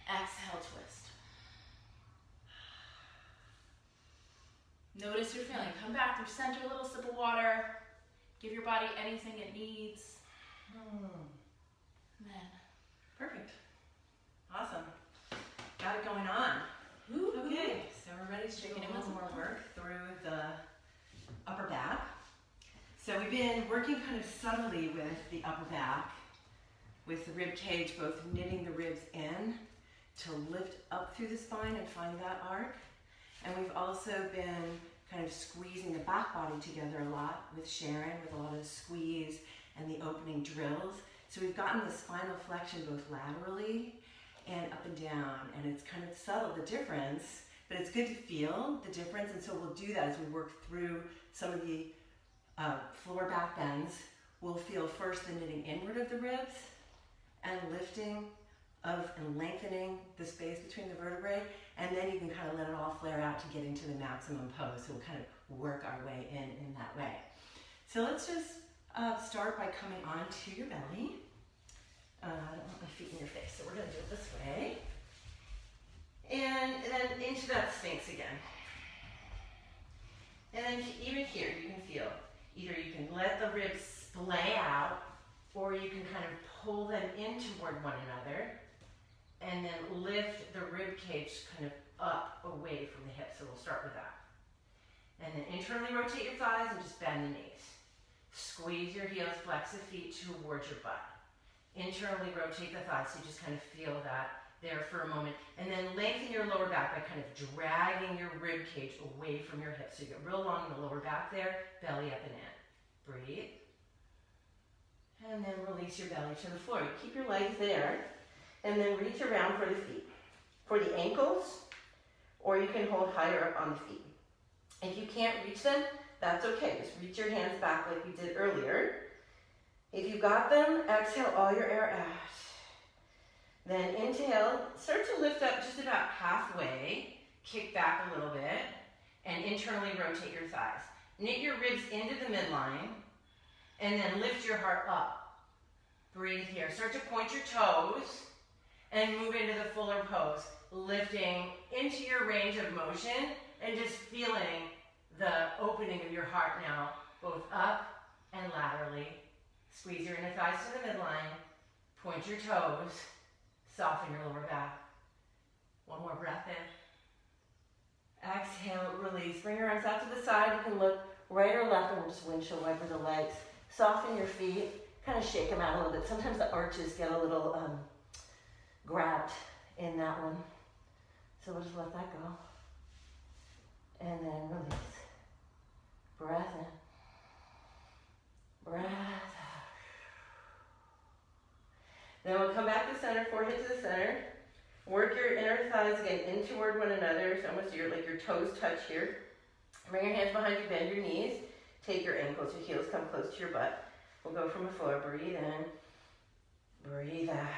Exhale, twist. Notice your feeling. Come back through center, a little sip of water. Give your body anything it needs. Then. Perfect. Awesome. Got it going on. Okay, so we're ready to do a little more work through the upper back. So we've been working kind of subtly with the upper back, with the rib cage, both knitting the ribs in to lift up through the spine and find that arc. And we've also been kind of squeezing the back body together a lot with Sharon, with a lot of squeeze and the opening drills. So we've gotten the spinal flexion both laterally and up and down, and it's kind of subtle, the difference, but it's good to feel the difference. And so we'll do that as we work through some of the floor back bends. We'll feel first the knitting inward of the ribs and lifting of and lengthening the space between the vertebrae, and then you can kind of let it all flare out to get into the maximum pose. So we'll kind of work our way in that way. So let's just start by coming onto your belly. I don't want my feet in your face, so we're going to do it this way. And then into that Sphinx again. And then even here, you can feel, either you can let the ribs splay out, or you can kind of pull them in toward one another, and then lift the rib cage kind of up away from the hips. So we'll start with that. And then internally rotate your thighs and just bend the knees. Squeeze your heels, flex the feet towards your butt. Internally rotate the thighs, so you just kind of feel that there for a moment. And then lengthen your lower back by kind of dragging your rib cage away from your hips. So you get real long in the lower back there, belly up and in. Breathe. And then release your belly to the floor. You keep your legs there, and then reach around for the feet. For the ankles, or you can hold higher up on the feet. If you can't reach them, that's okay. Just reach your hands back like we did earlier. If you got them, exhale all your air out. Then inhale, start to lift up just about halfway, kick back a little bit, and internally rotate your thighs. Knit your ribs into the midline, and then lift your heart up. Breathe here. Start to point your toes and move into the fuller pose, lifting into your range of motion and just feeling the opening of your heart now, both up and laterally. Squeeze your inner thighs to the midline, point your toes, soften your lower back. One more breath in. Exhale, release. Bring your arms out to the side. You can look right or left, and we'll just windshield wiper the legs. Soften your feet, kind of shake them out a little bit. Sometimes the arches get a little grabbed in that one. So we'll just let that go. And then release. Breath in. Breath out. Then we'll come back to center, forehead to the center. Work your inner thighs again in toward one another. So almost your toes touch here. Bring your hands behind you, bend your knees. Take your ankles, your heels come close to your butt. We'll go from the floor. Breathe in. Breathe out.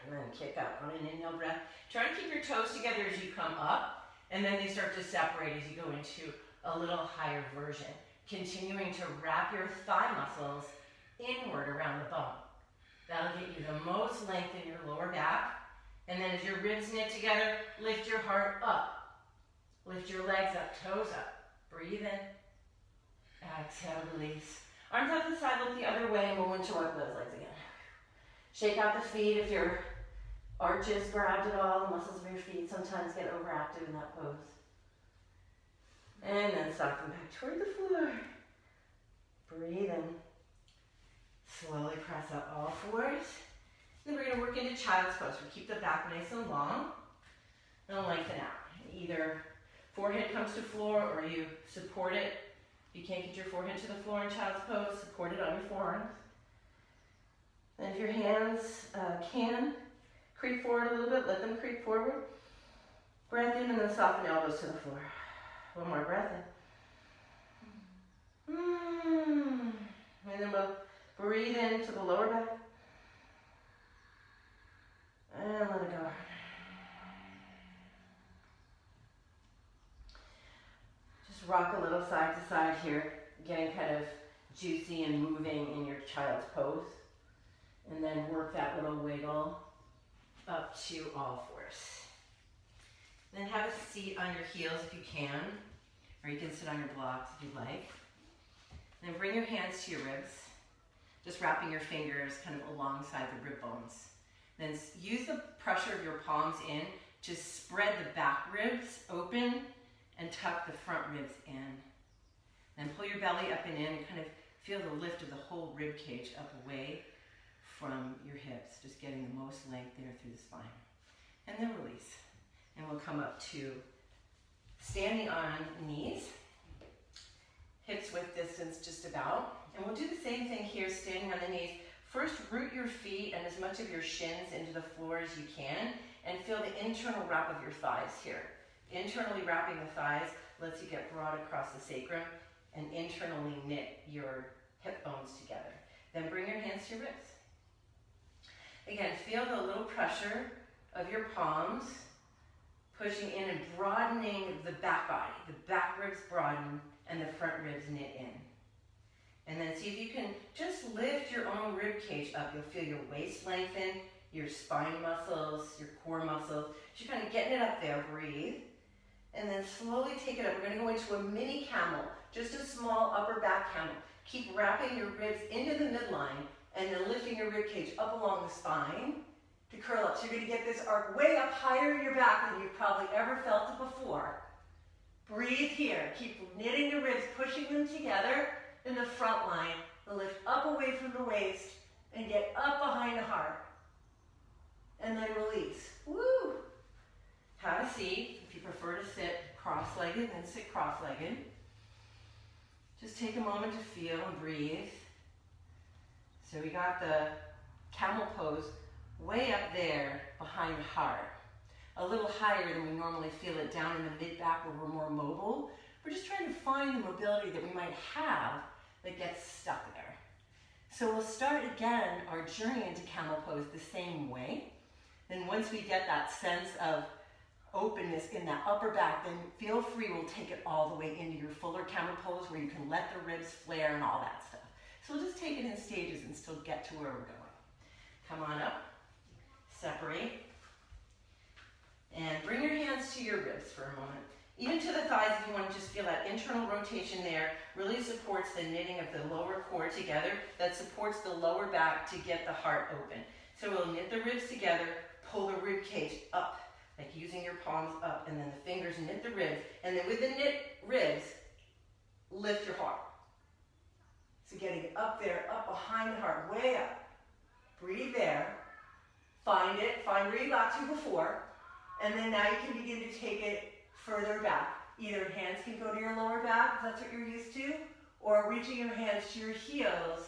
And then kick up on an inhale breath. Try to keep your toes together as you come up. And then they start to separate as you go into a little higher version. Continuing to wrap your thigh muscles inward around the bone. That'll get you the most length in your lower back. And then as your ribs knit together, lift your heart up. Lift your legs up, toes up. Breathe in. Exhale, release. Arms out to the side, look the other way, and we'll windshield wiper those legs again. Shake out the feet if your arches grabbed at all. The muscles of your feet sometimes get overactive in that pose. And then soften back toward the floor. Breathe in. Slowly press up all fours. Then we're going to work into child's pose. We keep the back nice and long. And lengthen out. Either forehead comes to floor or you support it. If you can't get your forehead to the floor in child's pose, support it on your forearms. And if your hands can creep forward a little bit, let them creep forward. Breath in and then soften the elbows to the floor. One more breath in. And then we'll breathe into the lower back. And let it go. Just rock a little side to side here, getting kind of juicy and moving in your child's pose. And then work that little wiggle up to all fours. Then have a seat on your heels if you can, or you can sit on your blocks if you'd like. Then bring your hands to your ribs, just wrapping your fingers kind of alongside the rib bones. Then use the pressure of your palms in to spread the back ribs open and tuck the front ribs in. Then pull your belly up and in and kind of feel the lift of the whole rib cage up away from your hips, just getting the most length there through the spine. And then release. And we'll come up to Standing on knees, hips width distance just about. And we'll do the same thing here, standing on the knees. First, root your feet and as much of your shins into the floor as you can, and feel the internal wrap of your thighs here. Internally wrapping the thighs lets you get broad across the sacrum, and internally knit your hip bones together. Then bring your hands to your ribs. Again, feel the little pressure of your palms pushing in and broadening the back body. The back ribs broaden and the front ribs knit in. And then see if you can just lift your own rib cage up. You'll feel your waist lengthen, your spine muscles, your core muscles. Just kind of getting it up there, breathe. And then slowly take it up. We're gonna go into a mini camel, just a small upper back camel. Keep wrapping your ribs into the midline and then lifting your rib cage up along the spine to curl up. So you're gonna get this arc way up higher in your back than you've probably ever felt it before. Breathe here. Keep knitting the ribs, pushing them together in the front line. Lift up away from the waist and get up behind the heart. And then release. Woo! Have a seat. If you prefer to sit cross-legged, then sit cross-legged. Just take a moment to feel and breathe. So we got the camel pose way up there behind the heart. A little higher than we normally feel it down in the mid-back where we're more mobile. We're just trying to find the mobility that we might have that gets stuck there. So we'll start again our journey into camel pose the same way. Then once we get that sense of openness in that upper back, then feel free, we'll take it all the way into your fuller camel pose where you can let the ribs flare and all that stuff. So we'll just take it in stages and still get to where we're going. Come on up, separate, and bring your hands to your ribs for a moment. Even to the thighs if you want to just feel that internal rotation there, really supports the knitting of the lower core together, that supports the lower back to get the heart open. So we'll knit the ribs together, pull the rib cage up, like using your palms up, and then the fingers knit the ribs, and then with the knit ribs, lift your heart. So getting up there, up behind the heart, way up. Breathe there. Find it, find where you got to before, and then now you can begin to take it further back. Either hands can go to your lower back, if that's what you're used to, or reaching your hands to your heels,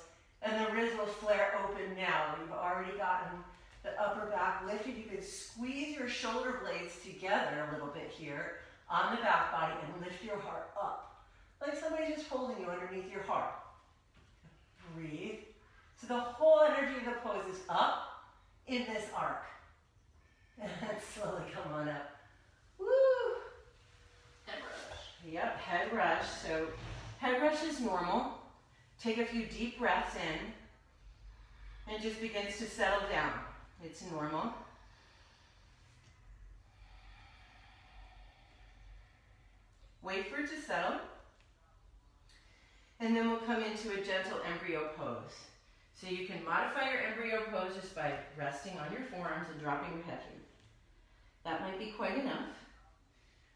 and the ribs will flare open now. You've already gotten the upper back lifted. You can squeeze your shoulder blades together a little bit here on the back body and lift your heart up. Like somebody just holding you underneath your heart. Breathe. So the whole energy of the pose is up in this arc. And then slowly come on up. Woo! Head rush. Yep, head rush. So head rush is normal. Take a few deep breaths in and just begins to settle down. It's normal. Wait for it to settle. And then we'll come into a gentle embryo pose. So you can modify your embryo pose just by resting on your forearms and dropping your head through. That might be quite enough.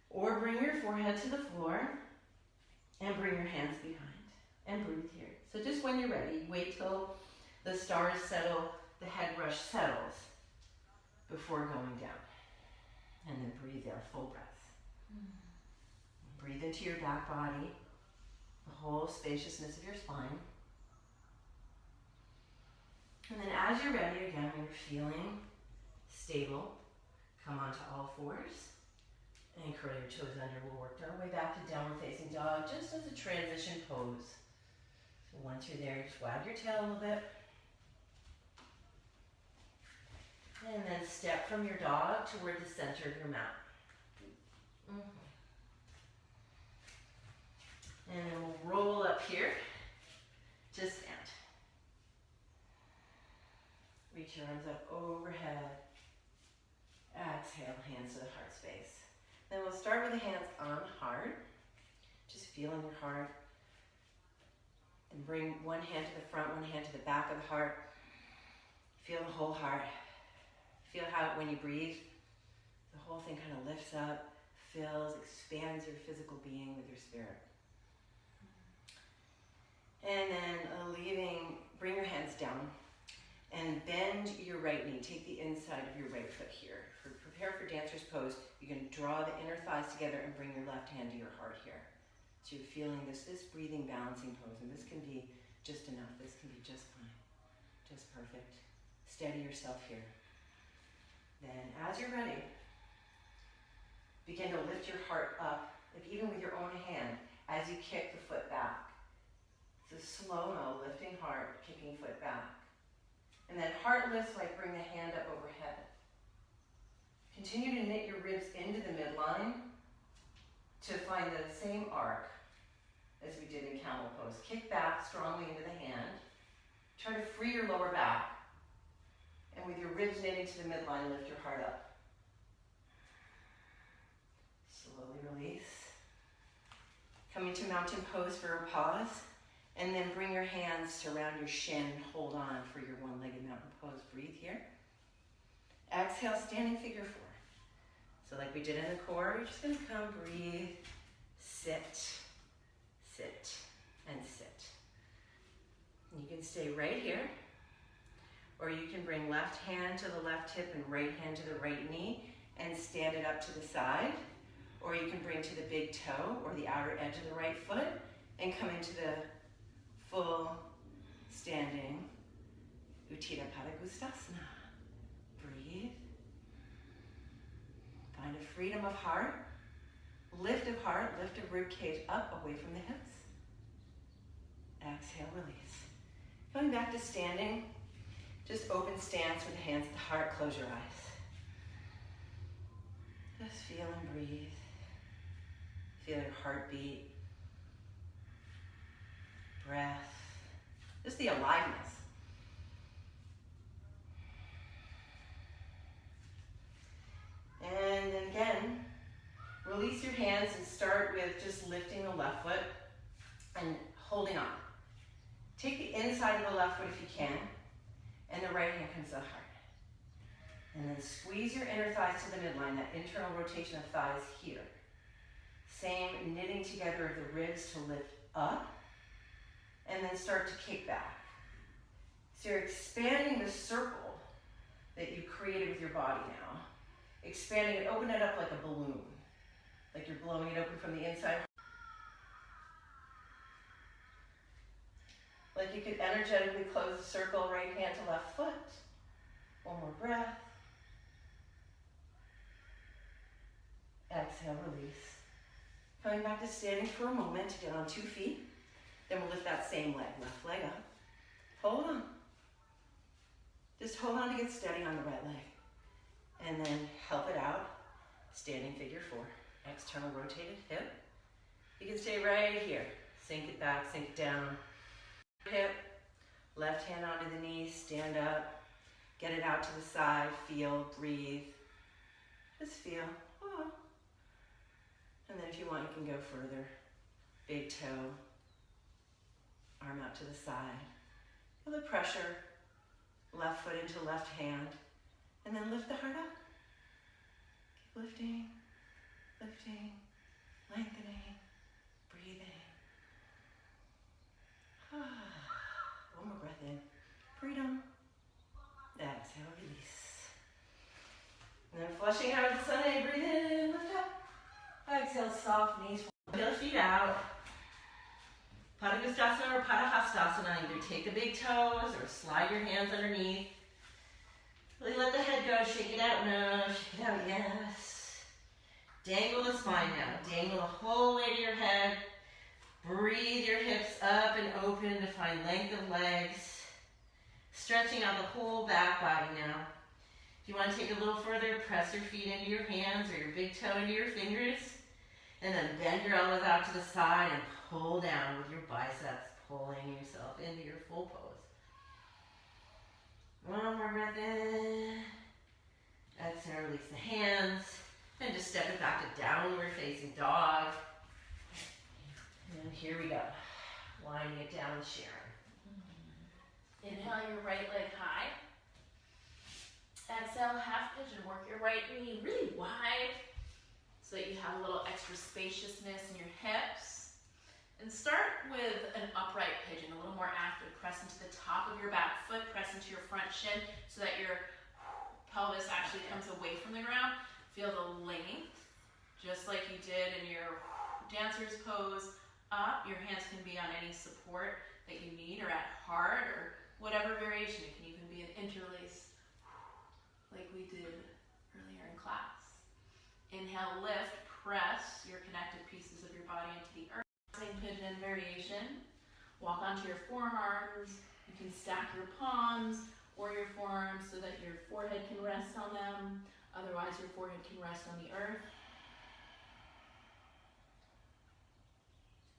Or bring your forehead to the floor and bring your hands behind and breathe here. So just when you're ready, wait till the stars settle, the head rush settles before going down. And then breathe there, full breath. Breathe into your back body, the whole spaciousness of your spine. And then as you're ready, again, when you're feeling stable, come onto all fours and curl your toes under. We'll work our way back to downward facing dog just as a transition pose. So once you're there, just wag your tail a little bit. And then step from your dog toward the center of your mat. And then we'll roll up here to stand. Reach your arms up overhead. Exhale, hands to the heart space. Then we'll start with the hands on heart. Just feeling your heart. And bring one hand to the front, one hand to the back of the heart. Feel the whole heart. Feel how when you breathe, the whole thing kind of lifts up, fills, expands your physical being with your spirit. And then bring your hands down And bend your right knee. Take the inside of your right foot here. Prepare for dancer's pose. You can draw the inner thighs together and bring your left hand to your heart here. So you're feeling this breathing, balancing pose. And this can be just enough. This can be just fine. Just perfect. Steady yourself here. Then as you're ready, begin to lift your heart up, like even with your own hand, as you kick the foot back. So slow-mo, lifting heart, kicking foot back. And then heart lifts, like bring the hand up overhead. Continue to knit your ribs into the midline to find the same arc as we did in camel pose. Kick back strongly into the hand. Try to free your lower back. And with your ribs knitting to the midline, lift your heart up. Slowly release. Coming to mountain pose for a pause. And then bring your hands, surround your shin, hold on for your one-legged mountain pose. Breathe here. Exhale, standing figure four. So like we did in the core, you're just gonna come, breathe, sit, sit, and sit. And you can stay right here, or you can bring left hand to the left hip and right hand to the right knee and stand it up to the side. Or you can bring to the big toe or the outer edge of the right foot and come into the full standing Utthita Padangusthasana. Breathe. Find a freedom of heart, lift of rib cage up away from the hips. Exhale, release. Coming back to standing, just open stance with the hands at the heart, close your eyes. Just feel and breathe. Feel your heartbeat. Breath, just the aliveness. And then again, release your hands and start with just lifting the left foot and holding on. Take the inside of the left foot if you can, and the right hand comes to the heart. And then squeeze your inner thighs to the midline, that internal rotation of thighs here. Same knitting together of the ribs to lift up. And then start to kick back. So you're expanding the circle that you created with your body now. Expanding it, open it up like a balloon. Like you're blowing it open from the inside. Like you could energetically close the circle, right hand to left foot. One more breath. Exhale, release. Coming back to standing for a moment to get on 2 feet. Then we'll lift that same leg, left leg up. Hold on. Just hold on to get steady on the right leg. And then help it out. Standing figure four. External rotated hip. You can stay right here. Sink it back, sink it down. Hip. Left hand onto the knee, stand up. Get it out to the side, feel, breathe. Just feel. Oh. And then if you want, you can go further. Big toe. Arm out to the side. Feel the pressure. Left foot into left hand. And then lift the heart up. Keep lifting, lifting, lengthening, breathing. One more breath in. Freedom. Exhale, release. And then flushing out of the Sunday, breathe in, lift up. Exhale, soft knees. Heel feet out. Padangusthasana or Padahastasana. Either take the big toes or slide your hands underneath. Really let the head go. Shake it out. No. Shake it out. Yes. Dangle the spine now. Dangle the whole way to your head. Breathe your hips up and open to find length of legs. Stretching out the whole back body now. If you want to take a little further, press your feet into your hands or your big toe into your fingers. And then bend your elbows out to the side and pull down with your biceps, pulling yourself into your full pose. One more breath in. Exhale, release the hands. And just step it back to downward facing dog. And here we go. Winding it down with Sharon. Inhale your right leg high. Exhale, half pigeon. Work your right knee really wide so that you have a little extra spaciousness in your hips. And start with an upright pigeon, a little more active. Press into the top of your back foot, press into your front shin so that your pelvis actually comes away from the ground. Feel the length, just like you did in your dancer's pose. Up, your hands can be on any support that you need or at heart or whatever variation. It can even be an interlace like we did earlier in class. Inhale, lift, press your connected pieces of your body into the earth. Same pigeon variation. Walk onto your forearms. You can stack your palms or your forearms so that your forehead can rest on them. Otherwise, your forehead can rest on the earth.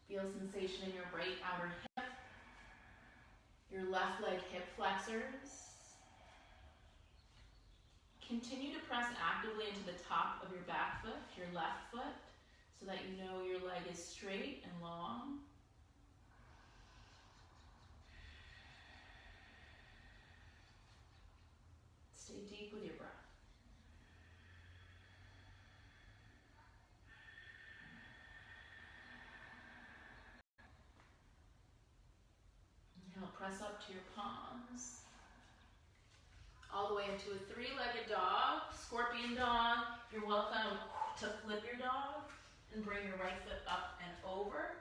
Feel sensation in your right outer hip, your left leg hip flexors. Continue to press actively into the top of your back foot, your left foot, so that you know your leg is straight and long. Stay deep with your breath. Inhale, press up to your palms. All the way into a three-legged dog, scorpion dog. You're welcome to flip your dog and bring your right foot up and over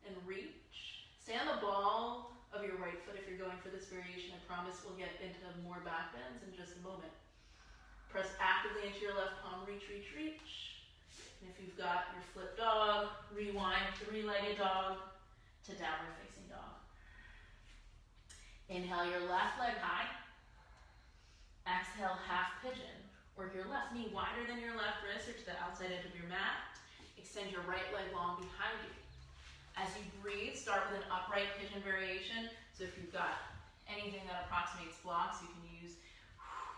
and reach. Stay on the ball of your right foot if you're going for this variation. I promise we'll get into more back bends in just a moment. Press actively into your left palm, reach, reach, reach. And if you've got your flip dog, rewind three-legged dog to downward facing dog. Inhale your left leg high. Exhale, half pigeon. Work your left knee wider than your left wrist or to the outside edge of your mat. Extend your right leg long behind you. As you breathe, start with an upright pigeon variation. So if you've got anything that approximates blocks, you can use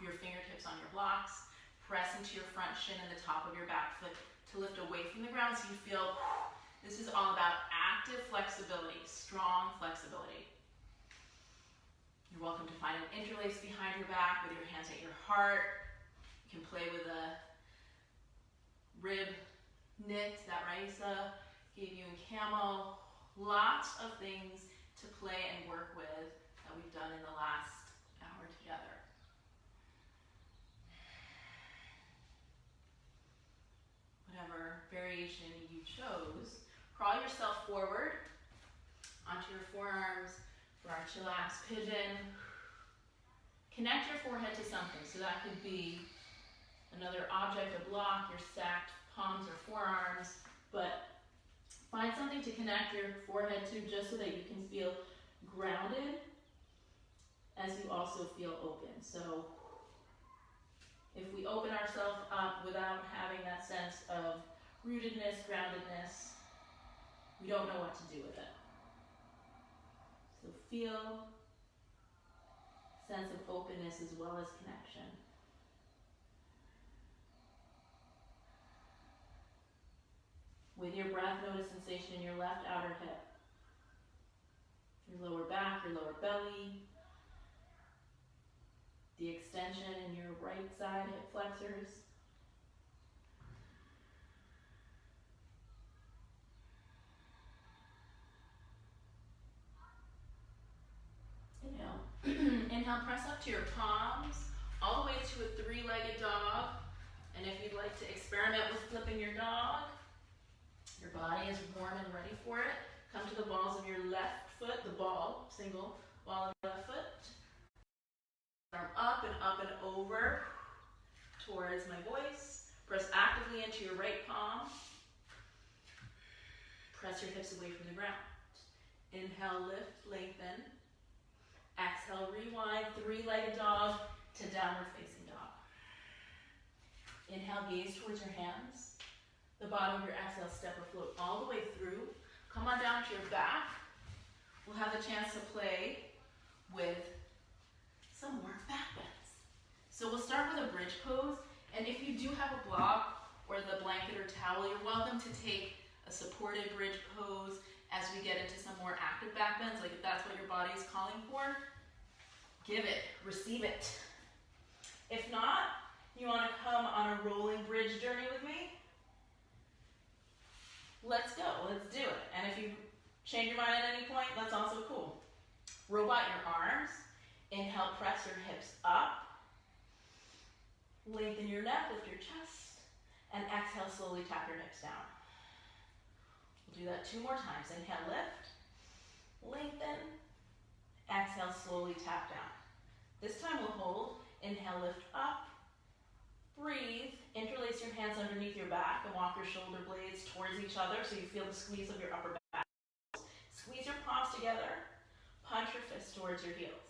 your fingertips on your blocks. Press into your front shin and the top of your back foot to lift away from the ground so you feel this is all about active flexibility, strong flexibility. You're welcome to find an interlace behind your back with your hands at your heart. You can play with a rib knit that Raissa gave you in camo. Lots of things to play and work with that we've done in the last hour together. Whatever variation you chose, crawl yourself forward onto your forearms for our chillax pigeon. Connect your forehead to something. So that could be another object, a block, your stacked palms or forearms, but find something to connect your forehead to just so that you can feel grounded as you also feel open. So if we open ourselves up without having that sense of rootedness, groundedness, we don't know what to do with it. So feel sense of openness as well as connection. With your breath, notice sensation in your left outer hip, your lower back, your lower belly, the extension in your right side hip flexors. Inhale. Inhale, press up to your palms, all the way to a three-legged dog. And if you'd like to experiment with flipping your dog, your body is warm and ready for it. Come to the balls of your left foot, the ball, single ball of your left foot. Arm up and over towards my voice. Press actively into your right palm. Press your hips away from the ground. Inhale, lift, lengthen. Exhale, rewind, three-legged dog to downward facing dog. Inhale, gaze towards your hands. The bottom of your exhale, step or float all the way through. Come on down to your back. We'll have the chance to play with some more back bends. So we'll start with a bridge pose. And if you do have a block or the blanket or towel, you're welcome to take a supported bridge pose as we get into some more active back bends. Like if that's what your body is calling for, give it, receive it. If not, you want to come on a rolling bridge journey with me? Let's go. Let's do it. And if you change your mind at any point, that's also cool. Robot your arms. Inhale, press your hips up. Lengthen your neck, lift your chest. And exhale, slowly tap your hips down. We'll do that 2 more times. Inhale, lift. Lengthen. Exhale, slowly tap down. This time we'll hold. Inhale, lift up. Breathe. Interlace your hands underneath your back and walk your shoulder blades towards each other so you feel the squeeze of your upper back. Squeeze your palms together. Punch your fists towards your heels.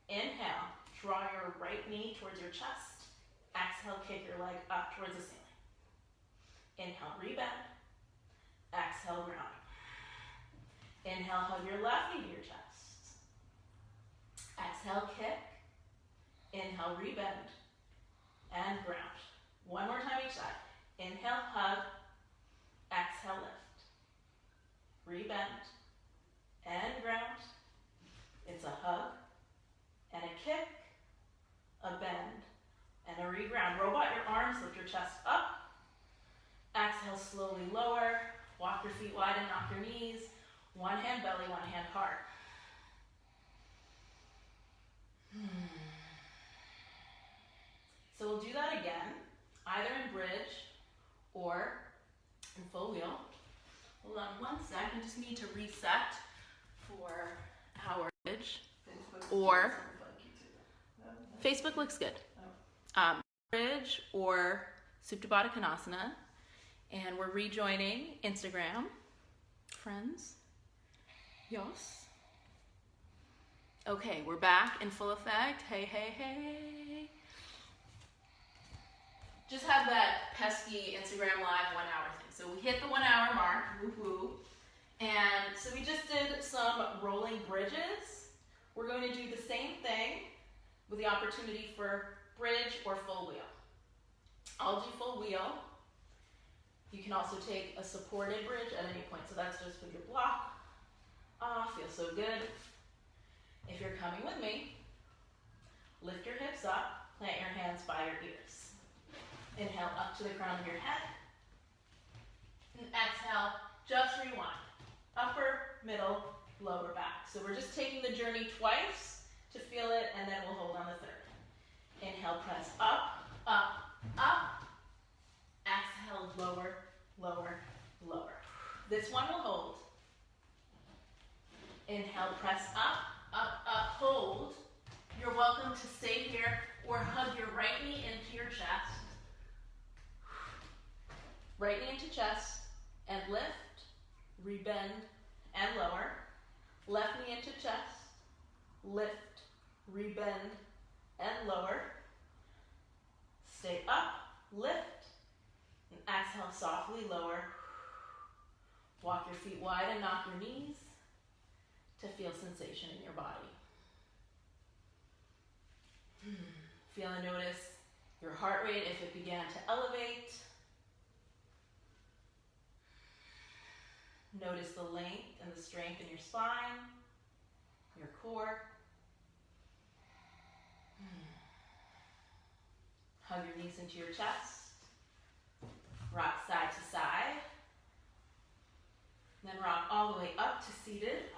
Inhale, draw your right knee towards your chest. Exhale, kick your leg up towards the ceiling. Inhale, rebend. Exhale, ground. Inhale, hug your left knee to your chest. Exhale, kick. Inhale, rebend. And ground. 1 more time each side. Inhale, hug. Exhale, lift. Rebend. And ground. It's a hug. And a kick. A bend. And a reground. Robot your arms, lift your chest up. Exhale, slowly lower. Walk your feet wide and knock your knees. 1 hand belly, 1 hand heart. So we'll do that again, either in bridge or in full wheel. Hold on 1 sec, I just need to reset for our bridge. Or Facebook looks good. Bridge or Supta Baddha Konasana. And we're rejoining Instagram. Friends. Yes. Okay, we're back in full effect. Hey, hey, hey. Just have that pesky Instagram Live 1 hour thing. So we hit the 1 hour mark, woo-hoo. And so we just did some rolling bridges. We're going to do the same thing with the opportunity for bridge or full wheel. I'll do full wheel. You can also take a supported bridge at any point. So that's just with your block off, feels so good. If you're coming with me, lift your hips up, plant your hands by your ears. Inhale up to the crown of your head. And exhale, just rewind. Upper, middle, lower back. So we're just taking the journey twice to feel it, and then we'll hold on the third. Inhale, press up, up, up. Exhale, lower, lower, lower. This one will hold. Inhale, press up, up, up, hold. You're welcome to stay here or hug your right knee into your chest. Right knee into chest and lift, rebend and lower. Left knee into chest, lift, rebend and lower. Stay up, lift, and exhale, softly lower. Walk your feet wide and knock your knees to feel sensation in your body. Feel and notice your heart rate if it began to elevate. Notice the length and the strength in your spine, your core. Hug your knees into your chest. Rock side to side. Then rock all the way up to seated.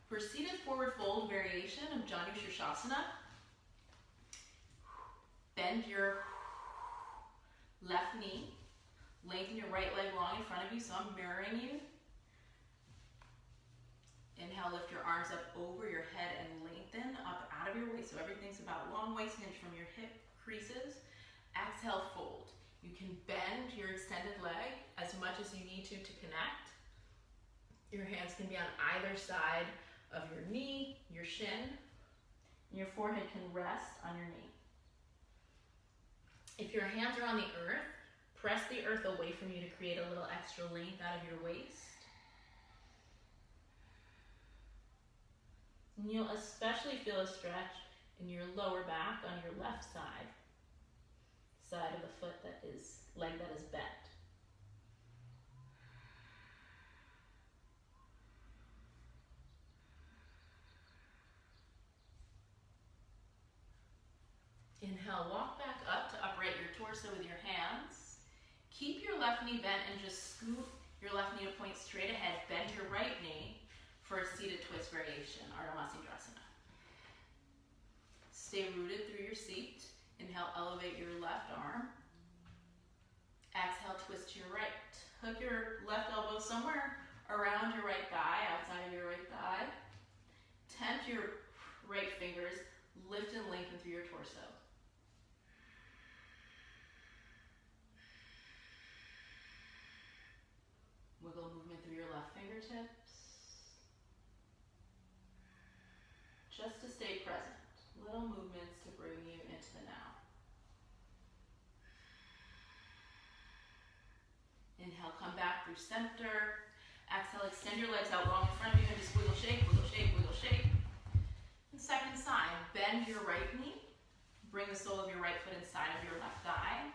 For seated forward fold variation of Janu Shirshasana, bend your left knee. Lengthen your right leg long in front of you, so I'm mirroring you. Inhale, lift your arms up over your head and lengthen up out of your waist. So everything's about long waist hinge from your hip creases. Exhale, fold. You can bend your extended leg as much as you need to connect. Your hands can be on either side of your knee, your shin, and your forehead can rest on your knee. If your hands are on the earth, press the earth away from you to create a little extra length out of your waist. And you'll especially feel a stretch in your lower back on your left side of the foot leg that is bent. Inhale, walk back up to upright your torso with your hands. Keep your left knee bent and just scoop your left knee to point straight ahead. Bend your right knee for a seated twist variation, Ardha Matsyendrasana. Stay rooted through your seat. Inhale, elevate your left arm. Exhale, twist to your right. Hook your left elbow somewhere around your right thigh, outside of your right thigh. Tempt your right fingers, lift and lengthen through your torso. Wiggle movement through your left fingertips. Just to stay present. Little movements to bring you into the now. Inhale, come back through center. Exhale, extend your legs out long in front of you and just wiggle, shake, wiggle, shake, wiggle, shake. And second side, bend your right knee. Bring the sole of your right foot inside of your left thigh.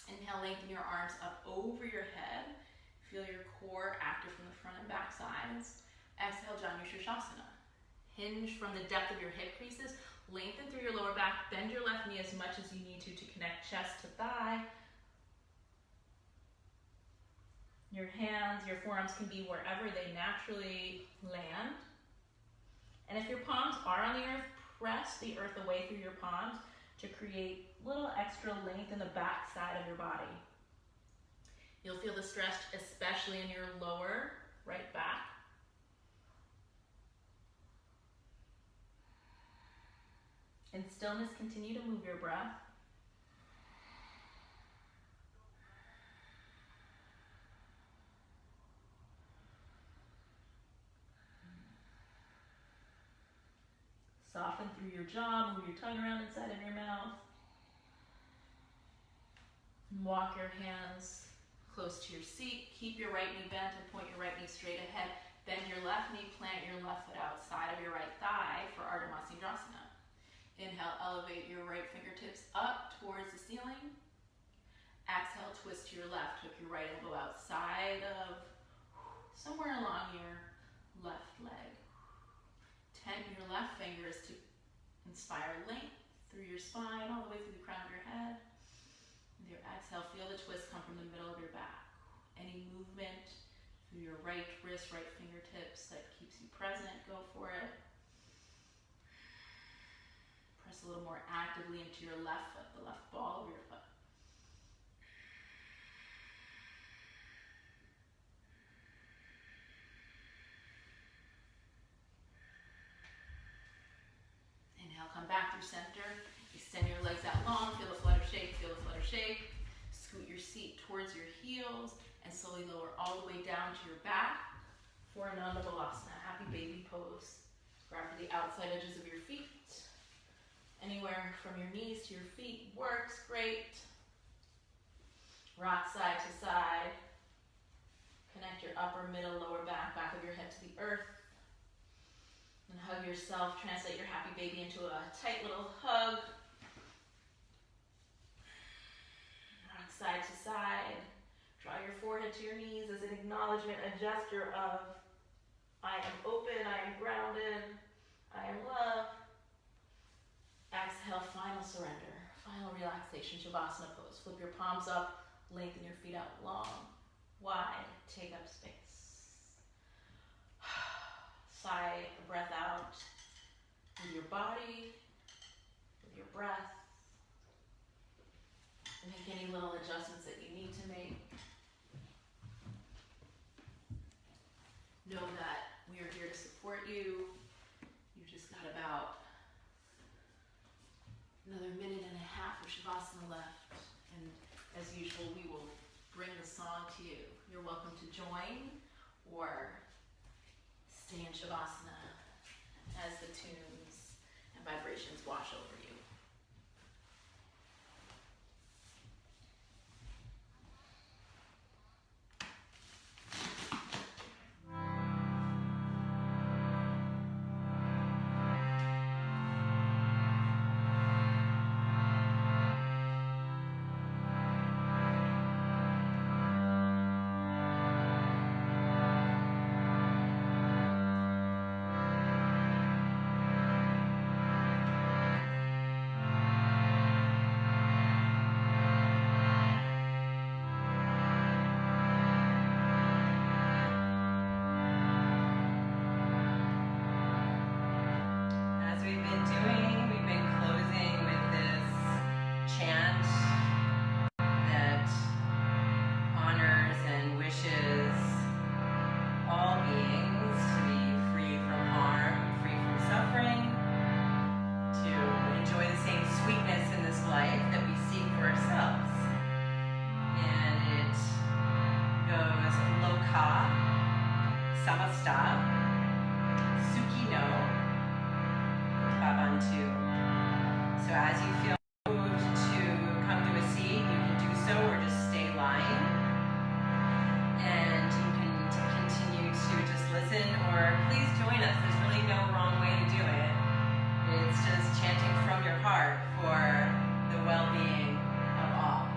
Inhale, lengthen your arms up over your head. Feel your core active from the front and back sides. Exhale, Janu Shirshasana. Hinge from the depth of your hip creases. Lengthen through your lower back. Bend your left knee as much as you need to connect chest to thigh. Your hands, your forearms can be wherever they naturally land. And if your palms are on the earth, press the earth away through your palms to create little extra length in the back side of your body. You'll feel the stretch especially in your lower right back. In stillness, continue to move your breath. Soften through your jaw, move your tongue around inside of your mouth. And walk your hands close to your seat. Keep your right knee bent and point your right knee straight ahead. Bend your left knee, plant your left foot outside of your right thigh for Ardha Matsyendrasana. Inhale, elevate your right fingertips up towards the ceiling. Exhale, twist to your left. Hook your right elbow outside of somewhere along your left leg. Tent your left fingers to inspire length through your spine, all the way through the crown of your head. With your exhale, feel the twist come from the middle of your back. Any movement through your right wrist, right fingertips that keeps you present, go for it. Press a little more actively into your left foot, the left ball of your foot. Come back through center. Extend your legs out long. Feel the flutter shake. Feel the flutter shake. Scoot your seat towards your heels and slowly lower all the way down to your back for Ananda Balasana, happy baby pose. Grab for the outside edges of your feet. Anywhere from your knees to your feet works great. Rock side to side. Connect your upper, middle, lower back, back of your head to the earth. And hug yourself, translate your happy baby into a tight little hug. Rock side to side. Draw your forehead to your knees as an acknowledgement, a gesture of I am open, I am grounded, I am love. Exhale, final surrender, final relaxation, Shavasana pose. Flip your palms up, lengthen your feet out long, wide, take up space. Sigh a breath out with your body, with your breath. Make any little adjustments that you need to make. Know that we are here to support you. You've just got about another minute and a half of Shavasana left. And as usual, we will bring the song to you. You're welcome to join or stay in Shavasana as the tunes and vibrations wash over you. So as you feel moved to come to a seat, you can do so or just stay lying. And you can continue to just listen or please join us. There's really no wrong way to do it. It's just chanting from your heart for the well-being of all.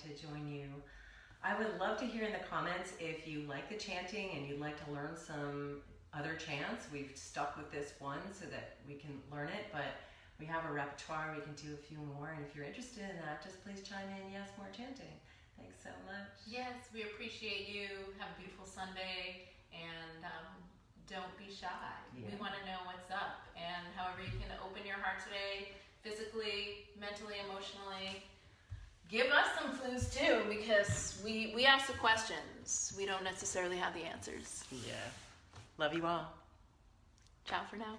To join you. I would love to hear in the comments if you like the chanting and you'd like to learn some other chants. We've stuck with this one so that we can learn it, but we have a repertoire. We can do a few more, and if you're interested in that, just please chime in. Yes, more chanting. Thanks so much. Yes, we appreciate you. Have a beautiful Sunday, and don't be shy. Yeah. We want to know what's up, and however you can open your heart today, physically, mentally, emotionally. Give us some clues too, because we ask the questions. We don't necessarily have the answers. Yeah. Love you all. Ciao for now.